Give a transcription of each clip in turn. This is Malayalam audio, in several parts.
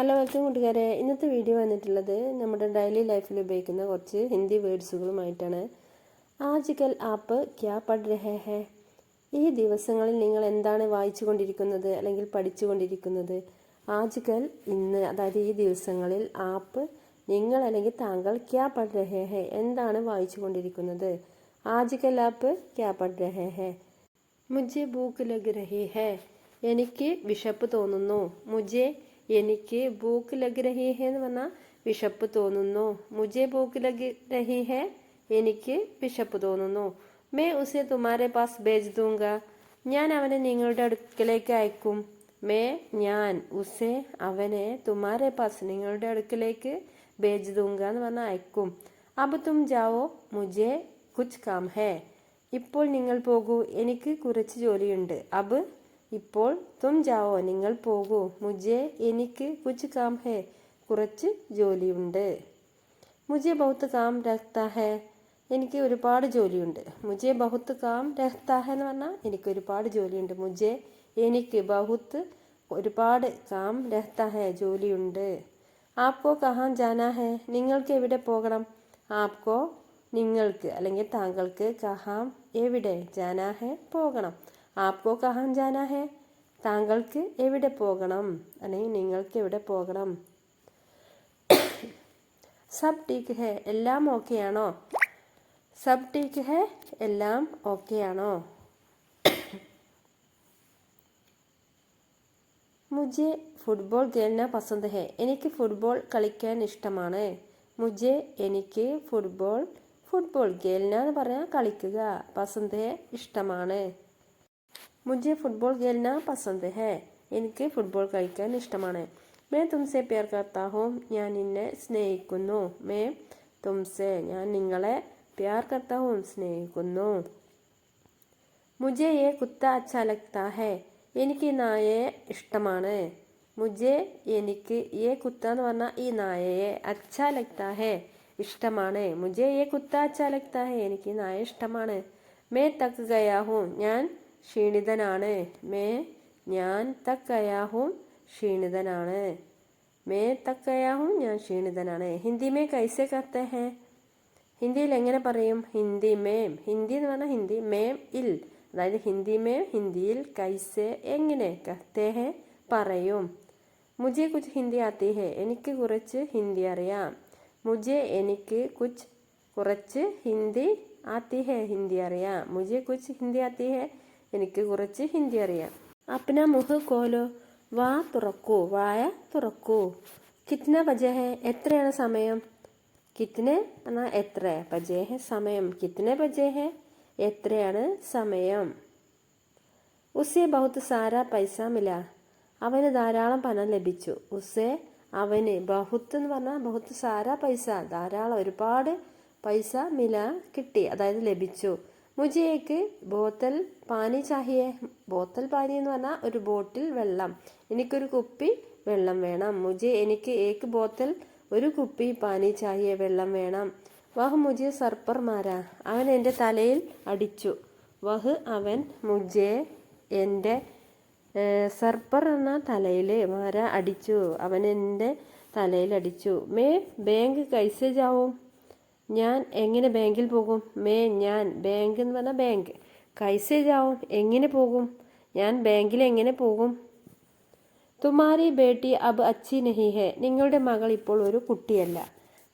ഹലോ വെൽക്കം കൂട്ടുകാരെ. ഇന്നത്തെ വീഡിയോ വന്നിട്ടുള്ളത് നമ്മുടെ ഡെയിലി ലൈഫിൽ ഉപയോഗിക്കുന്ന കുറച്ച് ഹിന്ദി വേർഡ്സുകളുമായിട്ടാണ്. ആജ്കൽ ആപ്പ് ക്യാ പഠ് രഹേ ഹേ? ഈ ദിവസങ്ങളിൽ നിങ്ങൾ എന്താണ് വായിച്ചു കൊണ്ടിരിക്കുന്നത് അല്ലെങ്കിൽ പഠിച്ചു കൊണ്ടിരിക്കുന്നത്? ആജ്കൽ ഇന്ന്, അതായത് ഈ ദിവസങ്ങളിൽ, ആപ്പ് നിങ്ങൾ അല്ലെങ്കിൽ താങ്കൾ ക്യാ പഠ് രഹേ ഹേ എന്താണ് വായിച്ചു കൊണ്ടിരിക്കുന്നത്? ആജ്കൽ ആപ്പ് ക്യാ പഠ് രഹേ ഹേ? മുझे ഭൂക്ക് ലഗ് രഹി ഹേ. എനിക്ക് വിശപ്പ് തോന്നുന്നു. മുझे എനിക്ക് ഭൂക്ക് ലഗ് രഹി ഹേ എന്ന് പറഞ്ഞാൽ വിശപ്പ് തോന്നുന്നു. മുझे ഭൂക്ക് ലഗ് രഹി ഹേ, എനിക്ക് വിശപ്പ് തോന്നുന്നു. മേ ഉസെ തുമാരെ പാസ് ഭേജ് ദൂങ്ക, ഞാൻ അവനെ നിങ്ങളുടെ അടുക്കലേക്ക് അയക്കും. മേ ഞാൻ, ഉസെ അവനെ, തുമാരെ പാസ് നിങ്ങളുടെ അടുക്കലേക്ക്, ഭേജ് ദൂങ്ക എന്ന് പറഞ്ഞാൽ അയക്കും. അബ് തും ജാവോ മുझे കുച്ച് കാം ഹേ, ഇപ്പോൾ നിങ്ങൾ പോകൂ, എനിക്ക് കുറച്ച് ജോലിയുണ്ട്. അബ് ഇപ്പോൾ, തും ജാവോ നിങ്ങൾ പോകൂ, മുझे എനിക്ക്, കുച്ച് കാം ഹേ കുറച്ച് ജോലിയുണ്ട്. മുझे ബഹുത്ത് കാം രഹ്താ ഹേ, എനിക്ക് ഒരുപാട് ജോലിയുണ്ട്. മുझे ബഹുത്ത് കാം രഹ്താ ഹേ എന്ന് പറഞ്ഞാൽ എനിക്ക് ഒരുപാട് ജോലിയുണ്ട്. മുझे എനിക്ക്, ബഹുത്ത് ഒരുപാട്, കാം രഹ്താ ഹേ ജോലിയുണ്ട്. ആപ്കോ കഹാൻ ജാനാ ഹേ, നിങ്ങൾക്ക് എവിടെ പോകണം? ആപ്കോ നിങ്ങൾക്ക് അല്ലെങ്കിൽ താങ്കൾക്ക്, കഹാം എവിടെ, ജാനാ ഹേ പോകണം. ആപ്കോ കഹാൻ ജാനാ ഹേ താങ്കൾക്ക് എവിടെ പോകണം അല്ലെങ്കിൽ നിങ്ങൾക്ക് എവിടെ പോകണം. സബ് ടീക്ക് ഹേ, എല്ലാം ഓക്കെയാണോ? സബ് ടീക്ക് ഹേ, എല്ലാം ഓക്കെയാണോ? മുझे ഫുട്ബോൾ ഖേൽന പസന്ത് ഹേ, എനിക്ക് ഫുട്ബോൾ കളിക്കാൻ ഇഷ്ടമാണ്. മുझे എനിക്ക്, ഫുട്ബോൾ ഖേൽന എന്ന് പറഞ്ഞാൽ കളിക്കുക, പസന്ത് ഹേ ഇഷ്ടമാണ്. മുझे ഫുട്ബോൾ ഖേൽന പസന്ത് ഹേ, എനിക്ക് ഫുട്ബോൾ കളിക്കാൻ ഇഷ്ടമാണ്. മേ തുംസെ പ്യാർ കർത്താ ഹൂം, ഞാൻ നിന്നെ സ്നേഹിക്കുന്നു. മേ തുംസെ, ഞാൻ നിങ്ങളെ, പ്യാർ കർത്താ ഹൂം സ്നേഹിക്കുന്നു. മുझे യേ കുത്ത അച്ഛാ ലഗ്താ ഹേ, എനിക്ക് ഈ നായയെ ഇഷ്ടമാണ്. മുझे എനിക്ക്, യേ കുത്ത എന്ന് പറഞ്ഞാൽ ഈ നായയെ, അച്ഛാ ലഗ്താ ഹേ ഇഷ്ടമാണ്. മുझे യേ കുത്ത അച്ഛാ ലഗ്താ ഹേ, എനിക്ക് ഈ നായ ഇഷ്ടമാണ്. മേ തക് ഗയാ ഹൂം, ഞാൻ ക്ഷീണിതനാണ്. മേ ഞാൻ, തക് ഗയാ ഹൂം ക്ഷീണിതനാണ്. മേ തക് ഗയാ ഹൂം ഞാൻ ക്ഷീണിതനാണ്. ഹിന്ദി മേ കൈസെ കഹത്തെ ഹേ, ഹിന്ദിയിൽ എങ്ങനെ പറയും? ഹിന്ദി മേം, ഹിന്ദി എന്ന് പറഞ്ഞാൽ ഹിന്ദി, മേം ഇൽ, അതായത് ഹിന്ദി മേം ഹിന്ദിയിൽ, കൈസെ എങ്ങനെ, കഹത്തെ ഹേ പറയും. മുझे കുച്ച് ഹിന്ദി ആത്തി ഹേ, എനിക്ക് കുറച്ച് ഹിന്ദി അറിയാം. മുझे എനിക്ക്, കുച്ച് കുറച്ച്, ഹിന്ദി ആത്തി ഹേ ഹിന്ദി അറിയാം. മുझे കുച്ച് ഹിന്ദി ആത്തി ഹേ, എനിക്ക് കുറച്ച് ഹിന്ദി അറിയാം. അപ്നാ മുഹ് കോലോ, വാ തുറക്കൂ, വായ തുറക്കൂ. കിത്ന ബജെ ഹേ, എത്രയാണ് സമയം? കിത്നെ എന്നാൽ എത്ര, ബജെ ഹേ സമയം, കിത്നെ ബജെ ഹേ എത്രയാണ് സമയം. ഉസേ ബഹുത്ത് സാരാ പൈസ മില, അവന് ധാരാളം പണം ലഭിച്ചു. ഉസേ അവന്, ബഹുത്ത് എന്ന് പറഞ്ഞാൽ ബഹുത്ത് സാരാ പൈസ ധാരാളം, ഒരുപാട് പൈസ, മില കിട്ടി, അതായത് ലഭിച്ചു. മുझे एक ബോത്തൽ പാനി ചാഹിയേ, ബോത്തൽ പാനി എന്ന് പറഞ്ഞാൽ ഒരു ബോട്ടിൽ വെള്ളം, എനിക്കൊരു കുപ്പി വെള്ളം വേണം. മുझे എനിക്ക്, ഏക്ക് ബോത്തൽ ഒരു കുപ്പി, പാനി ചാഹിയേ വെള്ളം വേണം. വഹ് മുझे സർ പർ മാരാ, അവൻ എൻ്റെ തലയിൽ അടിച്ചു. വഹ് അവൻ, മുझे എൻ്റെ, സർ പർ എന്ന തലയിൽ, മാര അടിച്ചു, അവൻ എൻ്റെ തലയിൽ അടിച്ചു. മേ ബാങ്ക് കൈസെ ജാവും, ഞാൻ എങ്ങനെ ബാങ്കിൽ പോകും. മേ ഞാൻ, ബാങ്ക് എന്ന് പറഞ്ഞാൽ ബാങ്ക്, കൈസെ ജാവും എങ്ങനെ പോകും, ഞാൻ ബാങ്കിൽ എങ്ങനെ പോകും. തുമാരി ബേട്ടി അബ് അച്ചി നഹി ഹേ, നിങ്ങളുടെ മകൾ ഇപ്പോൾ ഒരു കുട്ടിയല്ല.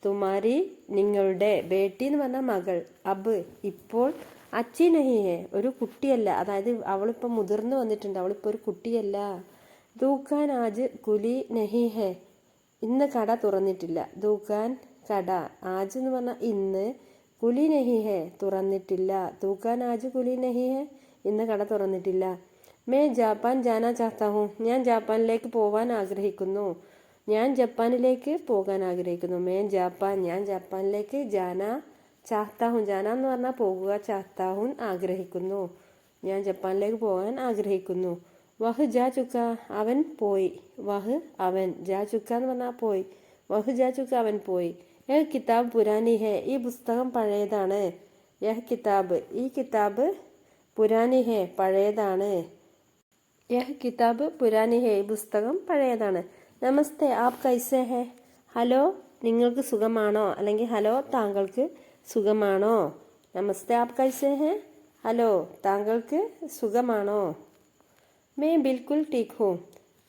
തുമാരി നിങ്ങളുടെ, ബേട്ടി എന്ന് പറഞ്ഞാൽ മകൾ, അബ് ഇപ്പോൾ, അച്ചി നഹി ഹേ ഒരു കുട്ടിയല്ല, അതായത് അവളിപ്പോൾ മുതിർന്നു വന്നിട്ടുണ്ട്, അവളിപ്പോൾ ഒരു കുട്ടിയല്ല. ദൂഖാൻ ആജ് കുലി നഹി ഹേ, ഇന്ന് കട തുറന്നിട്ടില്ല. ദൂഖാൻ കട, ആജ് എന്ന് പറഞ്ഞാൽ ഇന്ന്, കുലി നഹി ഹേ തുറന്നിട്ടില്ല. ദൂഖാൻ ആജ് കുലി നഹി ഹേ, ഇന്ന് കട തുറന്നിട്ടില്ല. മേ ജാപ്പാൻ ജാനാ ചാഹ്താ ഹൂം, ഞാൻ ജാപ്പാനിലേക്ക് പോകാൻ ആഗ്രഹിക്കുന്നു. ഞാൻ ജപ്പാനിലേക്ക് പോകാൻ ആഗ്രഹിക്കുന്നു. മേ ജാപ്പാൻ, ഞാൻ ജാപ്പാനിലേക്ക്, ജാനാ ചാഹ്താ ഹൂം, ജാന എന്ന് പറഞ്ഞാൽ പോകുക, ചാഹ്താ ഹൂം ആഗ്രഹിക്കുന്നു, ഞാൻ ജപ്പാനിലേക്ക് പോകാൻ ആഗ്രഹിക്കുന്നു. വഹ് ജാ ചുക്ക, അവൻ പോയി. വഹ് അവൻ, ജാ ചുക്ക എന്ന് പറഞ്ഞാൽ പോയി, വഹ് ജാ ചുക്ക അവൻ പോയി. യഹ് കിതാബ് പുരാനി ഹേ, ഈ പുസ്തകം പഴയതാണ്. യഹ് കിതാബ്, ഈ കിതാബ്, പുരാനി ഹേ പഴയതാണ്. യഹ് കിതാബ് പുരാനി ഹേ, ഈ പുസ്തകം പഴയതാണ്. നമസ്തേ ആപ് കൈസേ ഹേ. ഹലോ നിങ്ങൾക്ക് സുഖമാണോ, അല്ലെങ്കിൽ ഹലോ താങ്കൾക്ക് സുഖമാണോ. നമസ്തേ ആപ് കൈസേ ഹേ. ഹലോ താങ്കൾക്ക് സുഖമാണോ. മേ ബിൽക്കുൽ ടീക് ഹൂം.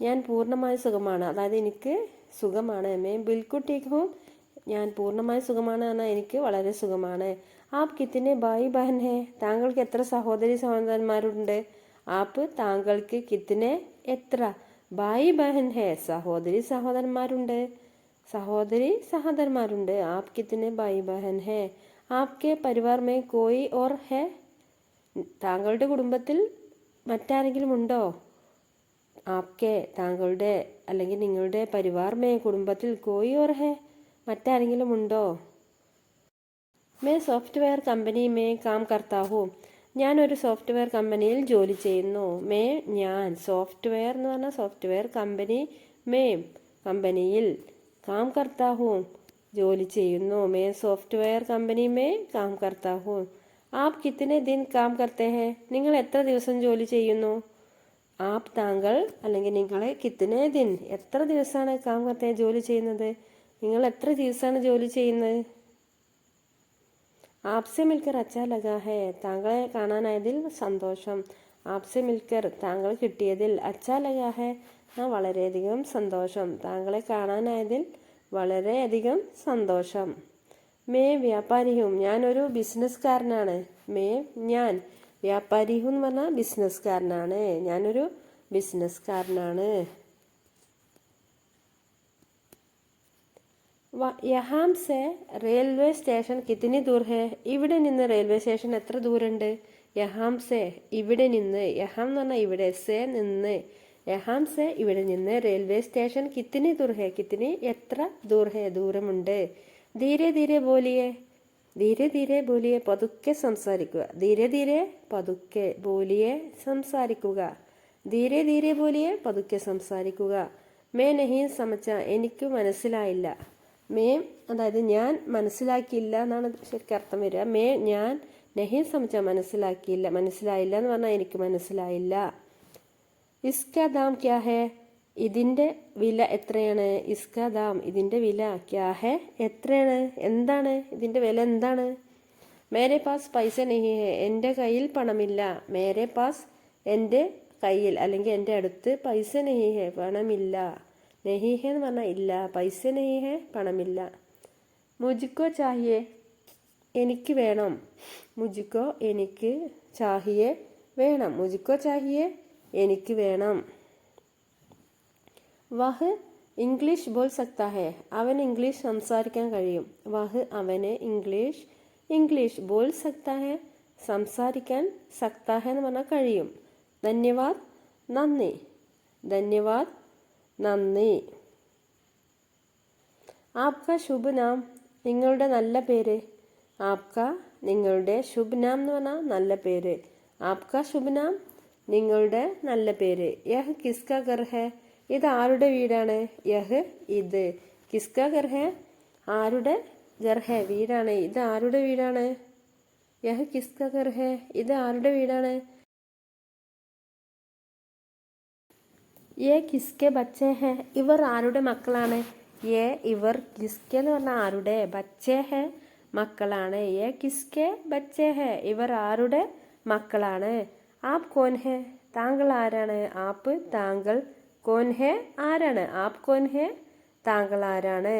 ഞാൻ പൂർണ്ണമായി സുഖമാണ്, അതായത് എനിക്ക് സുഖമാണ്. മേ ബിൽക്കുൽ ടീക് ഹൂം. ഞാൻ പൂർണ്ണമായി സുഖമാണ് എന്നാൽ എനിക്ക് വളരെ സുഖമാണ്. ആപ് കിത്തനെ ഭായി ബഹൻ ഹേ. താങ്കൾക്ക് എത്ര സഹോദരി സഹോദരന്മാരുണ്ട്. ആപ് താങ്കൾക്ക് കിത്തനെ എത്ര ഭായി ബഹൻ ഹേ. സഹോദരി സഹോദരന്മാരുണ്ട്. സഹോദരി സഹോദരന്മാരുണ്ട്. App കിത്തനെ Bhai Behan hey. Aapke Parivar may Koi or ഹേ. താങ്കളുടെ കുടുംബത്തിൽ മറ്റാരെങ്കിലും ഉണ്ടോ. ആപ്കെ താങ്കളുടെ അല്ലെങ്കിൽ നിങ്ങളുടെ പരിവാർ മേ കുടുംബത്തിൽ കോയി ഓർ ഹേ. മറ്റാരെങ്കിലും ഉണ്ടോ. May software company may calm കർത്താ ഹൂം. ഞാനൊരു സോഫ്റ്റ്വെയർ കമ്പനിയിൽ ജോലി ചെയ്യുന്നു. മേ ഞാൻ, സോഫ്റ്റ്വെയർ എന്ന് പറഞ്ഞാൽ സോഫ്റ്റ്വെയർ കമ്പനി, മേ കമ്പനിയിൽ, കാം കർത്താ ഹൂം ജോലി ചെയ്യുന്നു. May software company may calm കർത്താ ഹൂം. App കിത്തനെ ദിൻ കാം കർത്തേ ഹേ. നിങ്ങൾ എത്ര ദിവസം ജോലി ചെയ്യുന്നു. ആപ് താങ്കൾ അല്ലെങ്കിൽ നിങ്ങൾ കിത്തനെ ദിൻ എത്ര ദിവസമാണ് കാം കർത്തേ ജോലി ചെയ്യുന്നത്. നിങ്ങൾ എത്ര ദിവസമാണ് ജോലി ചെയ്യുന്നത്. ആപ്സെ മിൽക്കർ അച്ഛാ ലഗാ ഹേ. താങ്കളെ കാണാനായതിൽ സന്തോഷം. ആപ്സെ മിൽക്കർ താങ്കൾ കിട്ടിയതിൽ, അച്ഛാ ലഗാ ഹേ വളരെയധികം സന്തോഷം. താങ്കളെ കാണാനായതിൽ വളരെയധികം സന്തോഷം. മേ വ്യാപാരി ഹൂം. ഞാനൊരു ബിസിനസ്സുകാരനാണ്. മേ ഞാൻ, വ്യാപാരി ഹൂം എന്ന് പറഞ്ഞാൽ ബിസിനസ്സുകാരനാണ്. ഞാനൊരു ബിസിനസ്സുകാരനാണ്. യഹാം സെ റെയിൽവേ സ്റ്റേഷൻ കിത്തനി ദൂർ ഹേ. ഇവിടെ നിന്ന് റെയിൽവേ സ്റ്റേഷൻ എത്ര ദൂരമുണ്ട്. യഹാം സെ ഇവിടെ നിന്ന്, യഹാം എന്ന് പറഞ്ഞാൽ ഇവിടെ, സെ നിന്ന്, യഹാം സെ ഇവിടെ നിന്ന് റെയിൽവേ സ്റ്റേഷൻ കിത്തനി ദൂർ ഹേ. കിത്തനി എത്ര ദൂർ ഹേ ദൂരമുണ്ട്. ധീരെ ധീരെ ബോലിയേ. ധീരെ ധീരെ ബോലിയെ പതുക്കെ സംസാരിക്കുക. ധീരെ ധീരെ പതുക്കെ, ബോലിയെ സംസാരിക്കുക. ധീരെ ധീരെ ബോലിയെ പതുക്കെ സംസാരിക്കുക. മേ നഹീ സമച്ച. എനിക്ക് മനസ്സിലായില്ല. മേ അതായത് ഞാൻ മനസ്സിലാക്കിയില്ല എന്നാണ് ശരിക്കും അർത്ഥം വരിക. മേ ഞാൻ, നഹീ സമച്ച മനസ്സിലാക്കിയില്ല, മനസ്സിലായില്ല എന്ന് പറഞ്ഞാൽ എനിക്ക് മനസ്സിലായില്ല. ഇസ്കാ ദാം ക്യാ ഹേ. ഇതിൻ്റെ വില എത്രയാണ്. ഇസ്കാ ദാം ഇതിൻ്റെ വില, ക്യാ ഹേ എത്രയാണ്, എന്താണ്, ഇതിൻ്റെ വില എന്താണ്. മേരെ പാസ് പൈസ നഹീ ഹേ. എൻ്റെ കയ്യിൽ പണമില്ല. മേരെ പാസ് എൻ്റെ കയ്യിൽ അല്ലെങ്കിൽ എൻ്റെ അടുത്ത്, പൈസ നഹീ ഹേ പണമില്ല. നഹീ ഹേ എന്ന് പറഞ്ഞാൽ ഇല്ല, പൈസ നഹീ ഹേ പണമില്ല. മുജിക്കോ ചാഹിയേ എനിക്ക് വേണം. മുജിക്കോ എനിക്ക്, ചാഹിയേ വേണം. മുജിക്കോ ചാഹിയേ എനിക്ക് വേണം. വഹ് ഇംഗ്ലീഷ് ബോൾ സക്താ ഹേ. അവൻ ഇംഗ്ലീഷ് സംസാരിക്കാൻ കഴിയും. വഹ് അവന്, ഇംഗ്ലീഷ് ബോൾ സക്താ ഹേ സംസാരിക്കാൻ, സക്താ ഹേ എന്ന് പറഞ്ഞാൽ കഴിയും. ധന്യവാദ് നന്ദി. ധന്യവാദ് നന്ദി. ആപ്ക ശുഭ് നാം. നിങ്ങളുടെ നല്ല പേര്. ആപ്ക നിങ്ങളുടെ, ശുഭ് നാം എന്ന് പറഞ്ഞാൽ നല്ല പേര്. ആപ്ക ശുഭ് നാം നിങ്ങളുടെ നല്ല പേര്. യഹ് കിസ്ക ഘർ ഹേ. ഇത് ആരുടെ വീടാണ്. യഹ് ഇത്, കിസ്ക ഘർ ഹേ ആരുടെ, ഘർ ഹേ വീടാണ്. ഇത് ആരുടെ വീടാണ്. യഹ് കിസ്ക ഘർ ഹേ ഇത് ആരുടെ വീടാണ്. യേ കിസ്കെ ബച്ചേ ഹേ ഇവർ ആരുടെ മക്കളാണ്. യേ ഇവർ, കിസ്കെ എന്ന് പറഞ്ഞാൽ ആരുടെ, ബച്ചേ ഹേ മക്കളാണ്. യേ കിസ്കെ ബച്ചേ ഹേ ഇവർ ആരുടെ മക്കളാണ്. ആപ് കോൻ ഹേ താങ്കൾ ആരാണ്. ആപ്പ് താങ്കൾ, കോൻ ഹേ ആരാണ്. ആപ് കോൻ ഹേ താങ്കൾ ആരാണ്.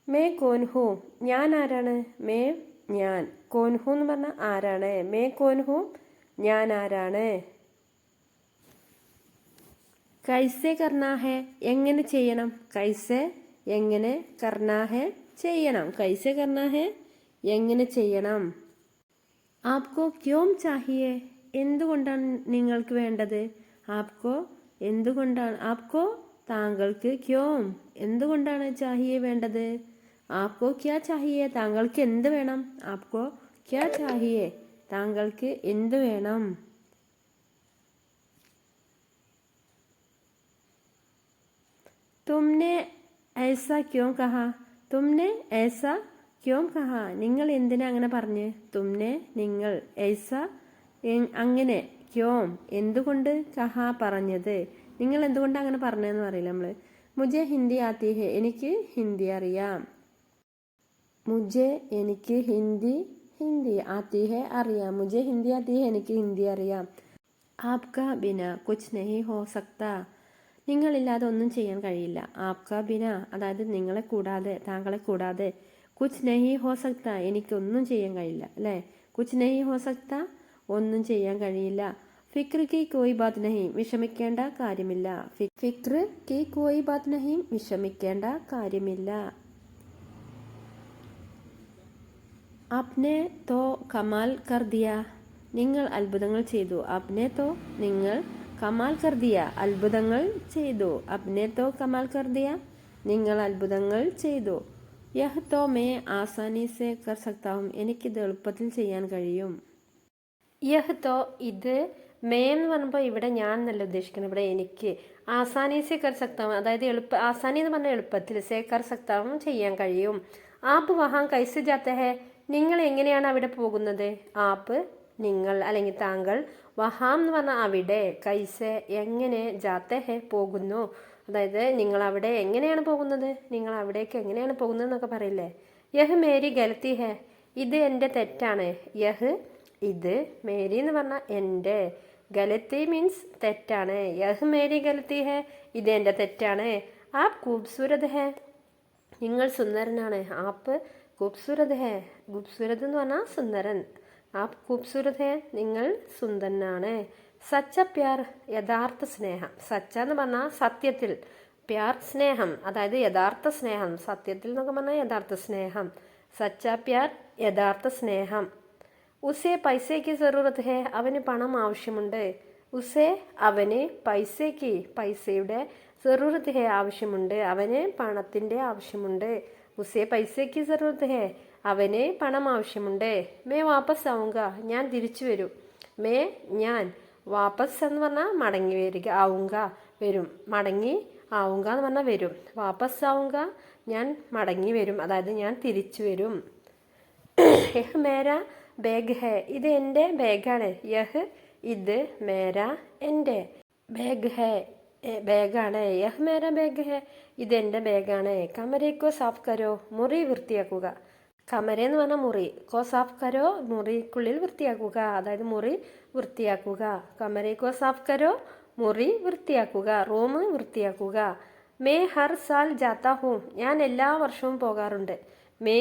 മേ കോൻ ഹൂ ഞാൻ ആരാണ്. മേ ഞാൻ, കോൻ ഹൂ എന്ന് പറഞ്ഞാൽ ആരാണ്. മേ കോൻ ഹൂ ഞാൻ ആരാണ്. കൈസെ കർണാ ഹേ എങ്ങനെ ചെയ്യണം. കൈസെ എങ്ങനെ, കർണാ ഹേ ചെയ്യണം. കൈസെ കർണാ ഹേ എങ്ങനെ ചെയ്യണം. ആപ്കോ ക്യോം ചാഹിയേ എന്തുകൊണ്ടാണ് നിങ്ങൾക്ക് വേണ്ടത്. ആപ്കോ എന്തുകൊണ്ടാണ്, ആപ്കോ താങ്കൾക്ക്, ക്യോം എന്തുകൊണ്ടാണ്, ചാഹിയേ വേണ്ടത്. ആപ്കോ ക്യാ ചാഹിയേ താങ്കൾക്ക് എന്ത് വേണം. ആപ്കോ ക്യാ ചാഹിയേ താങ്കൾക്ക് എന്ത് വേണം. തുമ്നെ ഐസാ ക്യോം കഹാ. തുമ്നെ ഐസാ ക്യോം കഹാ നിങ്ങൾ എന്തിനാ അങ്ങനെ പറഞ്ഞ്. തുമ്നെ നിങ്ങൾ, ഐസാ അങ്ങനെ, ക്യോം എന്തുകൊണ്ട്, കഹാ പറഞ്ഞത് നിങ്ങൾ എന്തുകൊണ്ടാണ് അങ്ങനെ പറഞ്ഞതെന്ന് അറിയില്ല നമ്മൾ. മുജെ ഹിന്ദി ആത്തി ഹെ, എനിക്ക് ഹിന്ദി അറിയാം. മുജെ എനിക്ക് ഹിന്ദി ആത്തി ഹെ അറിയാം. മുജെ ഹിന്ദി ആത്തി ഹെ, എനിക്ക് ഹിന്ദി അറിയാം. ആപ്കാ ബിന കുച്ച് നഹി ഹോ സക്ത, നിങ്ങളില്ലാതെ ഒന്നും ചെയ്യാൻ കഴിയില്ല. ആപ്കാ ബിന അതായത് നിങ്ങളെ കൂടാതെ, താങ്കളെ കൂടാതെ. കുച്ച് നഹി ഹോ സക്ത എനിക്കൊന്നും ചെയ്യാൻ കഴിയില്ല അല്ലേ. കുച്ച് നഹി ഹോ സക്ത ഒന്നും ചെയ്യാൻ കഴിയില്ല. ഫിക്ർ കി കോയി ബാത് നഹി വിഷമിക്കേണ്ട കാര്യമില്ല. ഫിക്ർ കി കോയി ബാത് നഹി വിഷമിക്കേണ്ട കാര്യമില്ല. ആപ്നെ തോ കമാൽ കർ ദിയ, നിങ്ങൾ അത്ഭുതങ്ങൾ ചെയ്തു. ആപ്നെ തോ നിങ്ങൾ, കമാൽ കർ ദിയ അത്ഭുതങ്ങൾ ചെയ്തു. ആപ്നെ തോ കമാൽ കർ ദിയ നിങ്ങൾ അത്ഭുതങ്ങൾ ചെയ്തു. യഹ് തോ മേ ആസാനി സെ കർ സക്താ ഹൂം, എനിക്കിത് എളുപ്പത്തിൽ ചെയ്യാൻ കഴിയും. യഹ് തോ ഇത്, മേ എന്ന് പറയുമ്പോൾ ഇവിടെ ഞാൻ എന്നല്ല ഉദ്ദേശിക്കുന്നത്, ഇവിടെ എനിക്ക്. ആസാനി സെ കർ സക്താ ഹൂം അതായത് ആസാനി എന്ന് പറഞ്ഞാൽ എളുപ്പത്തിൽ, സെ കർ സക്താ ഹൂം ചെയ്യാൻ കഴിയും. ആപ്പ് വഹാം കൈസെ ജാത്തെ ഹെ, നിങ്ങൾ എങ്ങനെയാണ് അവിടെ പോകുന്നത്. ആപ്പ് നിങ്ങൾ അല്ലെങ്കിൽ താങ്കൾ, വഹാം എന്ന് പറഞ്ഞാൽ അവിടെ, കൈസെ എങ്ങനെ, ജാത്തെ ഹെ പോകുന്നു. അതായത് നിങ്ങൾ അവിടെ എങ്ങനെയാണ് പോകുന്നത്, നിങ്ങൾ അവിടേക്ക് എങ്ങനെയാണ് പോകുന്നത് എന്നൊക്കെ പറയില്ലേ. യഹ് മേരി ഗലത്തി ഹെ, ഇത് എൻ്റെ തെറ്റാണ്. യഹ് ഇത്, മേരി എന്ന് പറഞ്ഞാൽ എൻ്റെ, ഗലത്തി മീൻസ് തെറ്റാണ്. യഹ് മേരി ഗലത്തി ഹെ ഇത് എൻ്റെ തെറ്റാണ്. ആപ്പ് ഖൂബ്സൂരത് ഹെ, നിങ്ങൾ സുന്ദരനാണ്. ആപ്പ് ഖൂബ്സൂരത് ഹെ, ഖൂബ്സൂരത് എന്ന് പറഞ്ഞാൽ സുന്ദരൻ. ആപ്പ് ഖൂബ്സൂരത് ഹെ നിങ്ങൾ സുന്ദരനാണ്. സച്ച പ്യാർ യഥാർത്ഥ സ്നേഹം. സച്ച എന്ന് പറഞ്ഞാൽ സത്യത്തിൽ, പ്യാർ സ്നേഹം അതായത് യഥാർത്ഥ സ്നേഹം, സത്യത്തിൽ എന്നൊക്കെ പറഞ്ഞാൽ യഥാർത്ഥ സ്നേഹം. സച്ച പ്യാർ യഥാർത്ഥ സ്നേഹം. ഉസേ പൈസയ്ക്ക് ജറൂറത്ത് ഹെ, അവന് പണം ആവശ്യമുണ്ട്. ഉസേ അവന്, പൈസയ്ക്ക് പൈസയുടെ, ജറൂറത്ത് ഹെ ആവശ്യമുണ്ട്, അവന് പണത്തിൻ്റെ ആവശ്യമുണ്ട്. ഉസേ പൈസയ്ക്ക് ജറൂറത്ത് ഹെ അവന് പണം ആവശ്യമുണ്ട്. മേ വാപ്പസ് ആവുക ഞാൻ തിരിച്ചു വരും. മേ ഞാൻ, വാപ്പസ് എന്ന് പറഞ്ഞാൽ മടങ്ങി വരിക, ആവുക വരും, മടങ്ങി ആവുക എന്ന് പറഞ്ഞാൽ വരും. വാപ്പസ് ആവുക ഞാൻ മടങ്ങി വരും, അതായത് ഞാൻ തിരിച്ചു വരും. യഹ് മേര ബാഗ് ഹെ, ഇത് എൻ്റെ ബാഗാണ്. യഹ് ഇത്, മേര എൻ്റെ, ബാഗ് ഹെ ബാഗാണ്. യഹ് മേര ബാഗ് ഹെ ഇത് എൻ്റെ ബാഗാണ്. കമരേക്കോ സാഫ് കരോ, മുറി വൃത്തിയാക്കുക. കമര എന്ന് പറഞ്ഞാൽ മുറി, കോ സാഫ് കരോ മുറിക്കുള്ളിൽ വൃത്തിയാക്കുക, അതായത് മുറി വൃത്തിയാക്കുക. കമരേക്കോ സാഫ് കരോ മുറി വൃത്തിയാക്കുക, റൂം വൃത്തിയാക്കുക. മേ ഹർ സാൽ ജാത്താ ഹൂം ഞാൻ എല്ലാ വർഷവും പോകാറുണ്ട്. മേ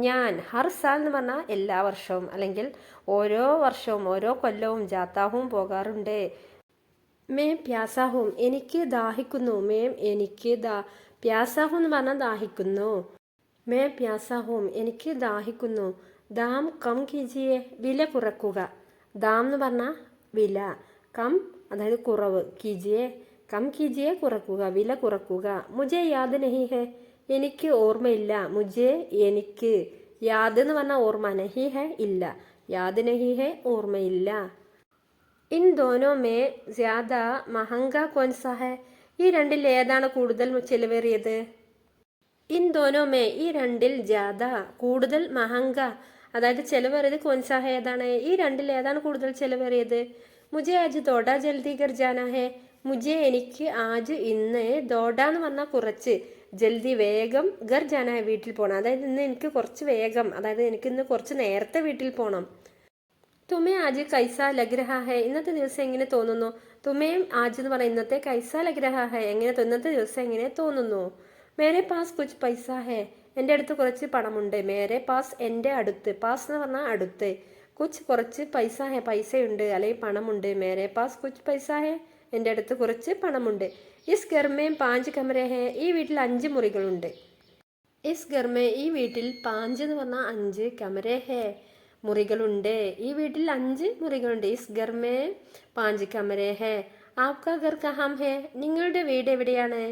ഞാൻ, ഹർ സാൽ എന്ന് പറഞ്ഞാൽ എല്ലാ വർഷവും അല്ലെങ്കിൽ ഓരോ വർഷവും ഓരോ കൊല്ലവും, ജാത്താഹൂം പോകാറുണ്ട്. മേ പ്യാസാഹൂം എനിക്ക് ദാഹിക്കുന്നു. മേം എനിക്ക്, പ്യാസാഹൂം എന്ന് പറഞ്ഞാൽ ദാഹിക്കുന്നു. മേ പ്യാസാഹൂം എനിക്ക് ദാഹിക്കുന്നു. ദാം കം കീജിയെ വില കുറക്കുക. ദാം എന്ന് പറഞ്ഞാൽ വില, കം അതായത് കുറവ്, കീജിയെ കം കീജിയെ കുറക്കുക, വില കുറക്കുക. മുജെ യാദ് നഹി ഹെ എനിക്ക് ഓർമ്മയില്ല. മുജെ എനിക്ക്, യാദ് എന്ന് പറഞ്ഞാൽ ഓർമ്മ, നഹി ഹെ ഇല്ല, യാദ് നഹി ഹെ ഓർമ്മയില്ല. ഇൻ ദോനോ മേ ജ്യാദ മഹങ്ക കോൻസാ ഹെ ഈ രണ്ടിൽ ഏതാണ് കൂടുതൽ ചിലവേറിയത്. ഇൻ ദോനോ മേ ഈ രണ്ടിൽ, ജ്യാദ കൂടുതൽ, മഹങ്ക അതായത് ചിലവേറിയത്, കോൻസാ ഹെ ഏതാണ്, ഈ രണ്ടിൽ ഏതാണ് കൂടുതൽ ചിലവേറിയത്. മുജെ ആജ് ദോഡ ജൽദി ഗർ ജാന ഹെ മുജെ എനിക്ക്, ആജ് ഇന്ന്, ദോഡ എന്ന് പറഞ്ഞാൽ കുറച്ച്, ജൽദി വേഗം, ഗർ ജാന ഹെ വീട്ടിൽ പോകണം, അതായത് ഇന്ന് എനിക്ക് കുറച്ച് വേഗം, അതായത് എനിക്ക് ഇന്ന് കുറച്ച് നേരത്തെ വീട്ടിൽ പോകണം. തുമേ ആജ് കൈസ ലഗ്രഹ ഹെ ഇന്നത്തെ ദിവസം എങ്ങനെ തോന്നുന്നു. തുമേം ആജ് എന്ന് പറഞ്ഞാൽ ഇന്നത്തെ, കൈസ ലഗ്രഹ ഹെ എങ്ങനെ, ഇന്നത്തെ ദിവസം എങ്ങനെ തോന്നുന്നു. മേരെ പാസ് കുച്ച് പൈസ ഹെ എൻ്റെ അടുത്ത് കുറച്ച് പണമുണ്ട്. മേരെ പാസ് എൻ്റെ അടുത്ത്, പാസ് എന്ന് പറഞ്ഞാൽ അടുത്ത്, കുച്ച് കുറച്ച്, പൈസ ഹെ പൈസയുണ്ട് അല്ലെങ്കിൽ പണമുണ്ട്. മേരെ പാസ് കുച്ച് പൈസ ഹെ എൻ്റെ അടുത്ത് കുറച്ച് പണമുണ്ട്. ഇസ് ഗർമേം 5 കമര ഹെ ഈ വീട്ടിൽ 5 മുറികളുണ്ട്. ഇസ് ഗർമേ ഈ വീട്ടിൽ, 5 എന്ന് പറഞ്ഞാൽ 5, കമര ഹെ മുറികളുണ്ട്, ഈ വീട്ടിൽ 5 മുറികളുണ്ട്. ഇസ് ഗർമേ 5 കമരേ ഹെ. ആപ്കാ ഗർ കഹാം ഹെ നിങ്ങളുടെ വീട് എവിടെയാണ്.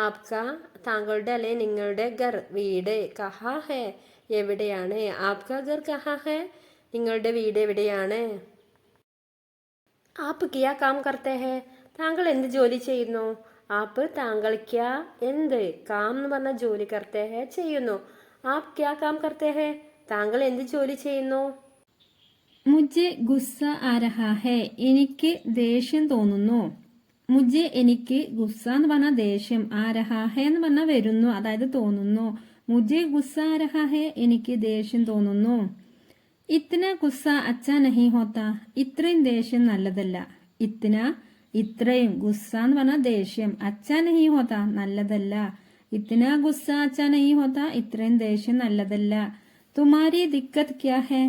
ആപ്കാ താങ്കളുടെ അല്ലെ നിങ്ങളുടെ, ഗർ വീട്, കഹാ ഹെ എവിടെയാണ്. ആപ്കാ ഗർ കഹാ ഹെ നിങ്ങളുടെ വീട് എവിടെയാണ്. ആപ്പ് ക്യാ കാം കർത്തേ ഹെ താങ്കൾ എന്ത് ജോലി ചെയ്യുന്നു. ആപ്പ് താങ്കൾ, ക്യാ എന്ത്, കാം എന്ന് പറഞ്ഞ ജോലി, കർത്തേ ഹെ ചെയ്യുന്നു. ആപ്പ് ക്യാ കാം കർത്തേ ഹെ താങ്കൾ എന്ത് ജോലി ചെയ്യുന്നു. മുझे ഗുസ്സ ആ രഹാ ഹെ എനിക്ക് ദേഷ്യം തോന്നുന്നു. മുജെ എനിക്ക് ഗുസ്സ എന്ന് പറഞ്ഞാൽ ദേഷ്യം, ആ രഹാഹെ എന്ന് പറഞ്ഞാൽ വരുന്നു, അതായത് തോന്നുന്നു. മുജെ ഗുസ്സ ആ രഹാഹെ, എനിക്ക് ദേഷ്യം തോന്നുന്നു. ഇത്തന ഗുസ്സ അച്ഛാ നഹി ഹോത്ത, ഇത്രയും ദേഷ്യം നല്ലതല്ല. ഇത്തന ഇത്രയും, ഗുസ്സ എന്ന് പറഞ്ഞാൽ ദേഷ്യം, അച്ഛാ നഹി ഹോത്ത നല്ലതല്ല. ഇത്തന ഗുസ്സ അച്ഛാ നഹി ഹോത്ത, ഇത്രയും ദേഷ്യം നല്ലതല്ല. തുമാരി ദിക്കത്ത് ക്യാ ഹെ,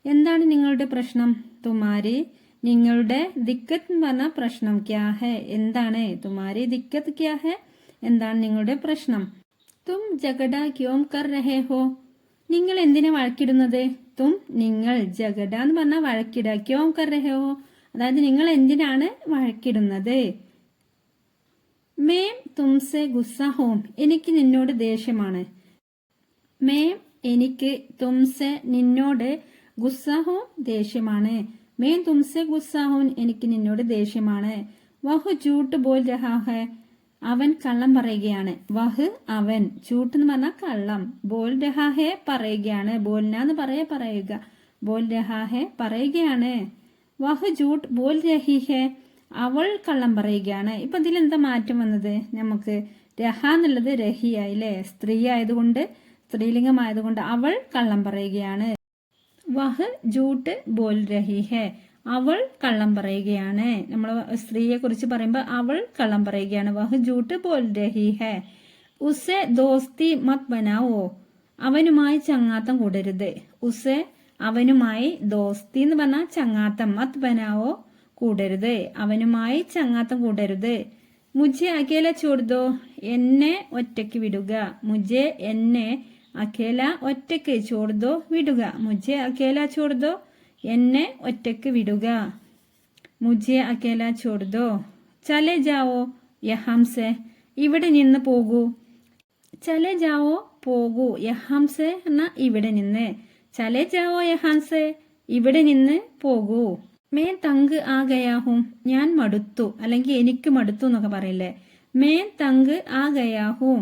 എന്താണ് നിങ്ങളുടെ പ്രശ്നം? തുമാരി നിങ്ങളുടെ, ദിക്കത്ത് എന്ന് പറഞ്ഞാൽ പ്രശ്നം, ക്യാ ഹെ എന്താണ്, തുമാരി ദിക്കത്ത് ക്യാ ഹെ എന്താണ് നിങ്ങളുടെ പ്രശ്നം. തും ജഗഡ ക്യോം കർ രഹേ ഹോ, നിങ്ങൾ എന്തിനാ വഴക്കിടുന്നത്? തും നിങ്ങൾ, ജഗഡ എന്ന് പറഞ്ഞാൽ വഴക്കിട, ക്യോം കർ രഹേ ഹോ അതായത് നിങ്ങൾ എന്തിനാണ് വഴക്കിടുന്നത്. മേം തുംസെ ഗുസ്സ ഹോം, എനിക്ക് നിന്നോട് ദേഷ്യമാണ്. മേം എനിക്ക്, തുംസെ നിന്നോട്, ഗുസ്സ ഹോം ദേഷ്യമാണ്. മേം തുംസെ ഗുസ്സ ഹോം എനിക്ക് നിന്നോട് ദേഷ്യമാണ്. വഹ് ജൂട്ട് ബോൽ രഹാ ഹെ, അവൻ കള്ളം പറയുകയാണ്. വഹ് അവൻ, ചൂട്ട് എന്ന് പറഞ്ഞാൽ കള്ളം, ബോൽ രഹാഹെ പറയുകയാണ്, ബോൽനാന്ന് പറയുക, ബോൽ രഹാഹെ പറയുകയാണ്. വഹ് ജൂട്ട് ബോൽ രഹി ഹെ, അവൾ കള്ളം പറയുകയാണ്. ഇപ്പൊ ഇതിലെന്താ മാറ്റം വന്നത്? നമുക്ക് രഹ എന്നുള്ളത് രഹിയായില്ലേ, സ്ത്രീ ആയതുകൊണ്ട്, സ്ത്രീലിംഗമായതുകൊണ്ട് അവൾ കള്ളം പറയുകയാണ്. വഹ് ജൂട്ട് ബോൽ രഹി ഹെ, അവൾ കള്ളം പറയുകയാണ്. നമ്മൾ സ്ത്രീയെ കുറിച്ച് പറയുമ്പോൾ അവൾ കള്ളം പറയുകയാണ്. വഹ് ജൂട്ട് ബോൽ രഹി ഹെ. ഉസെ ദോസ്തി മത് ബനാവോ, അവനുമായി ചങ്ങാത്തം കൂടരുത്. ഉസെ അവനുമായി, ദോസ്തി എന്ന് പറഞ്ഞാൽ ചങ്ങാത്തം, മത് ബനാവോ കൂടരുത്, അവനുമായി ചങ്ങാത്തം കൂടരുത്. മുജെ അകേല ചോർദോ, എന്നെ ഒറ്റയ്ക്ക് വിടുക. മുജെ എന്നെ, അകേല ഒറ്റയ്ക്ക്, ചോർദോ വിടുക. മുജെ അകേല ചോർദോ, എന്നെ ഒറ്റയ്ക്ക് വിടുക. മുജെ അകേല ചോർദോ. ചലെ ജാവോ യഹാംസെ, ഇവിടെ നിന്ന് പോകൂ. ചലെ ജാവോ പോകൂ, യഹാംസെ എന്ന ഇവിടെ നിന്ന്. ചലെ ജാവോ യഹാംസെ, ഇവിടെ നിന്ന് പോകൂ. മേൻ തങ്ക് ആ ഗയാഹും, ഞാൻ മടുത്തു, അല്ലെങ്കിൽ എനിക്ക് മടുത്തു എന്നൊക്കെ പറയില്ലേ. മേൻ തങ്ക് ആ ഗയാഹും,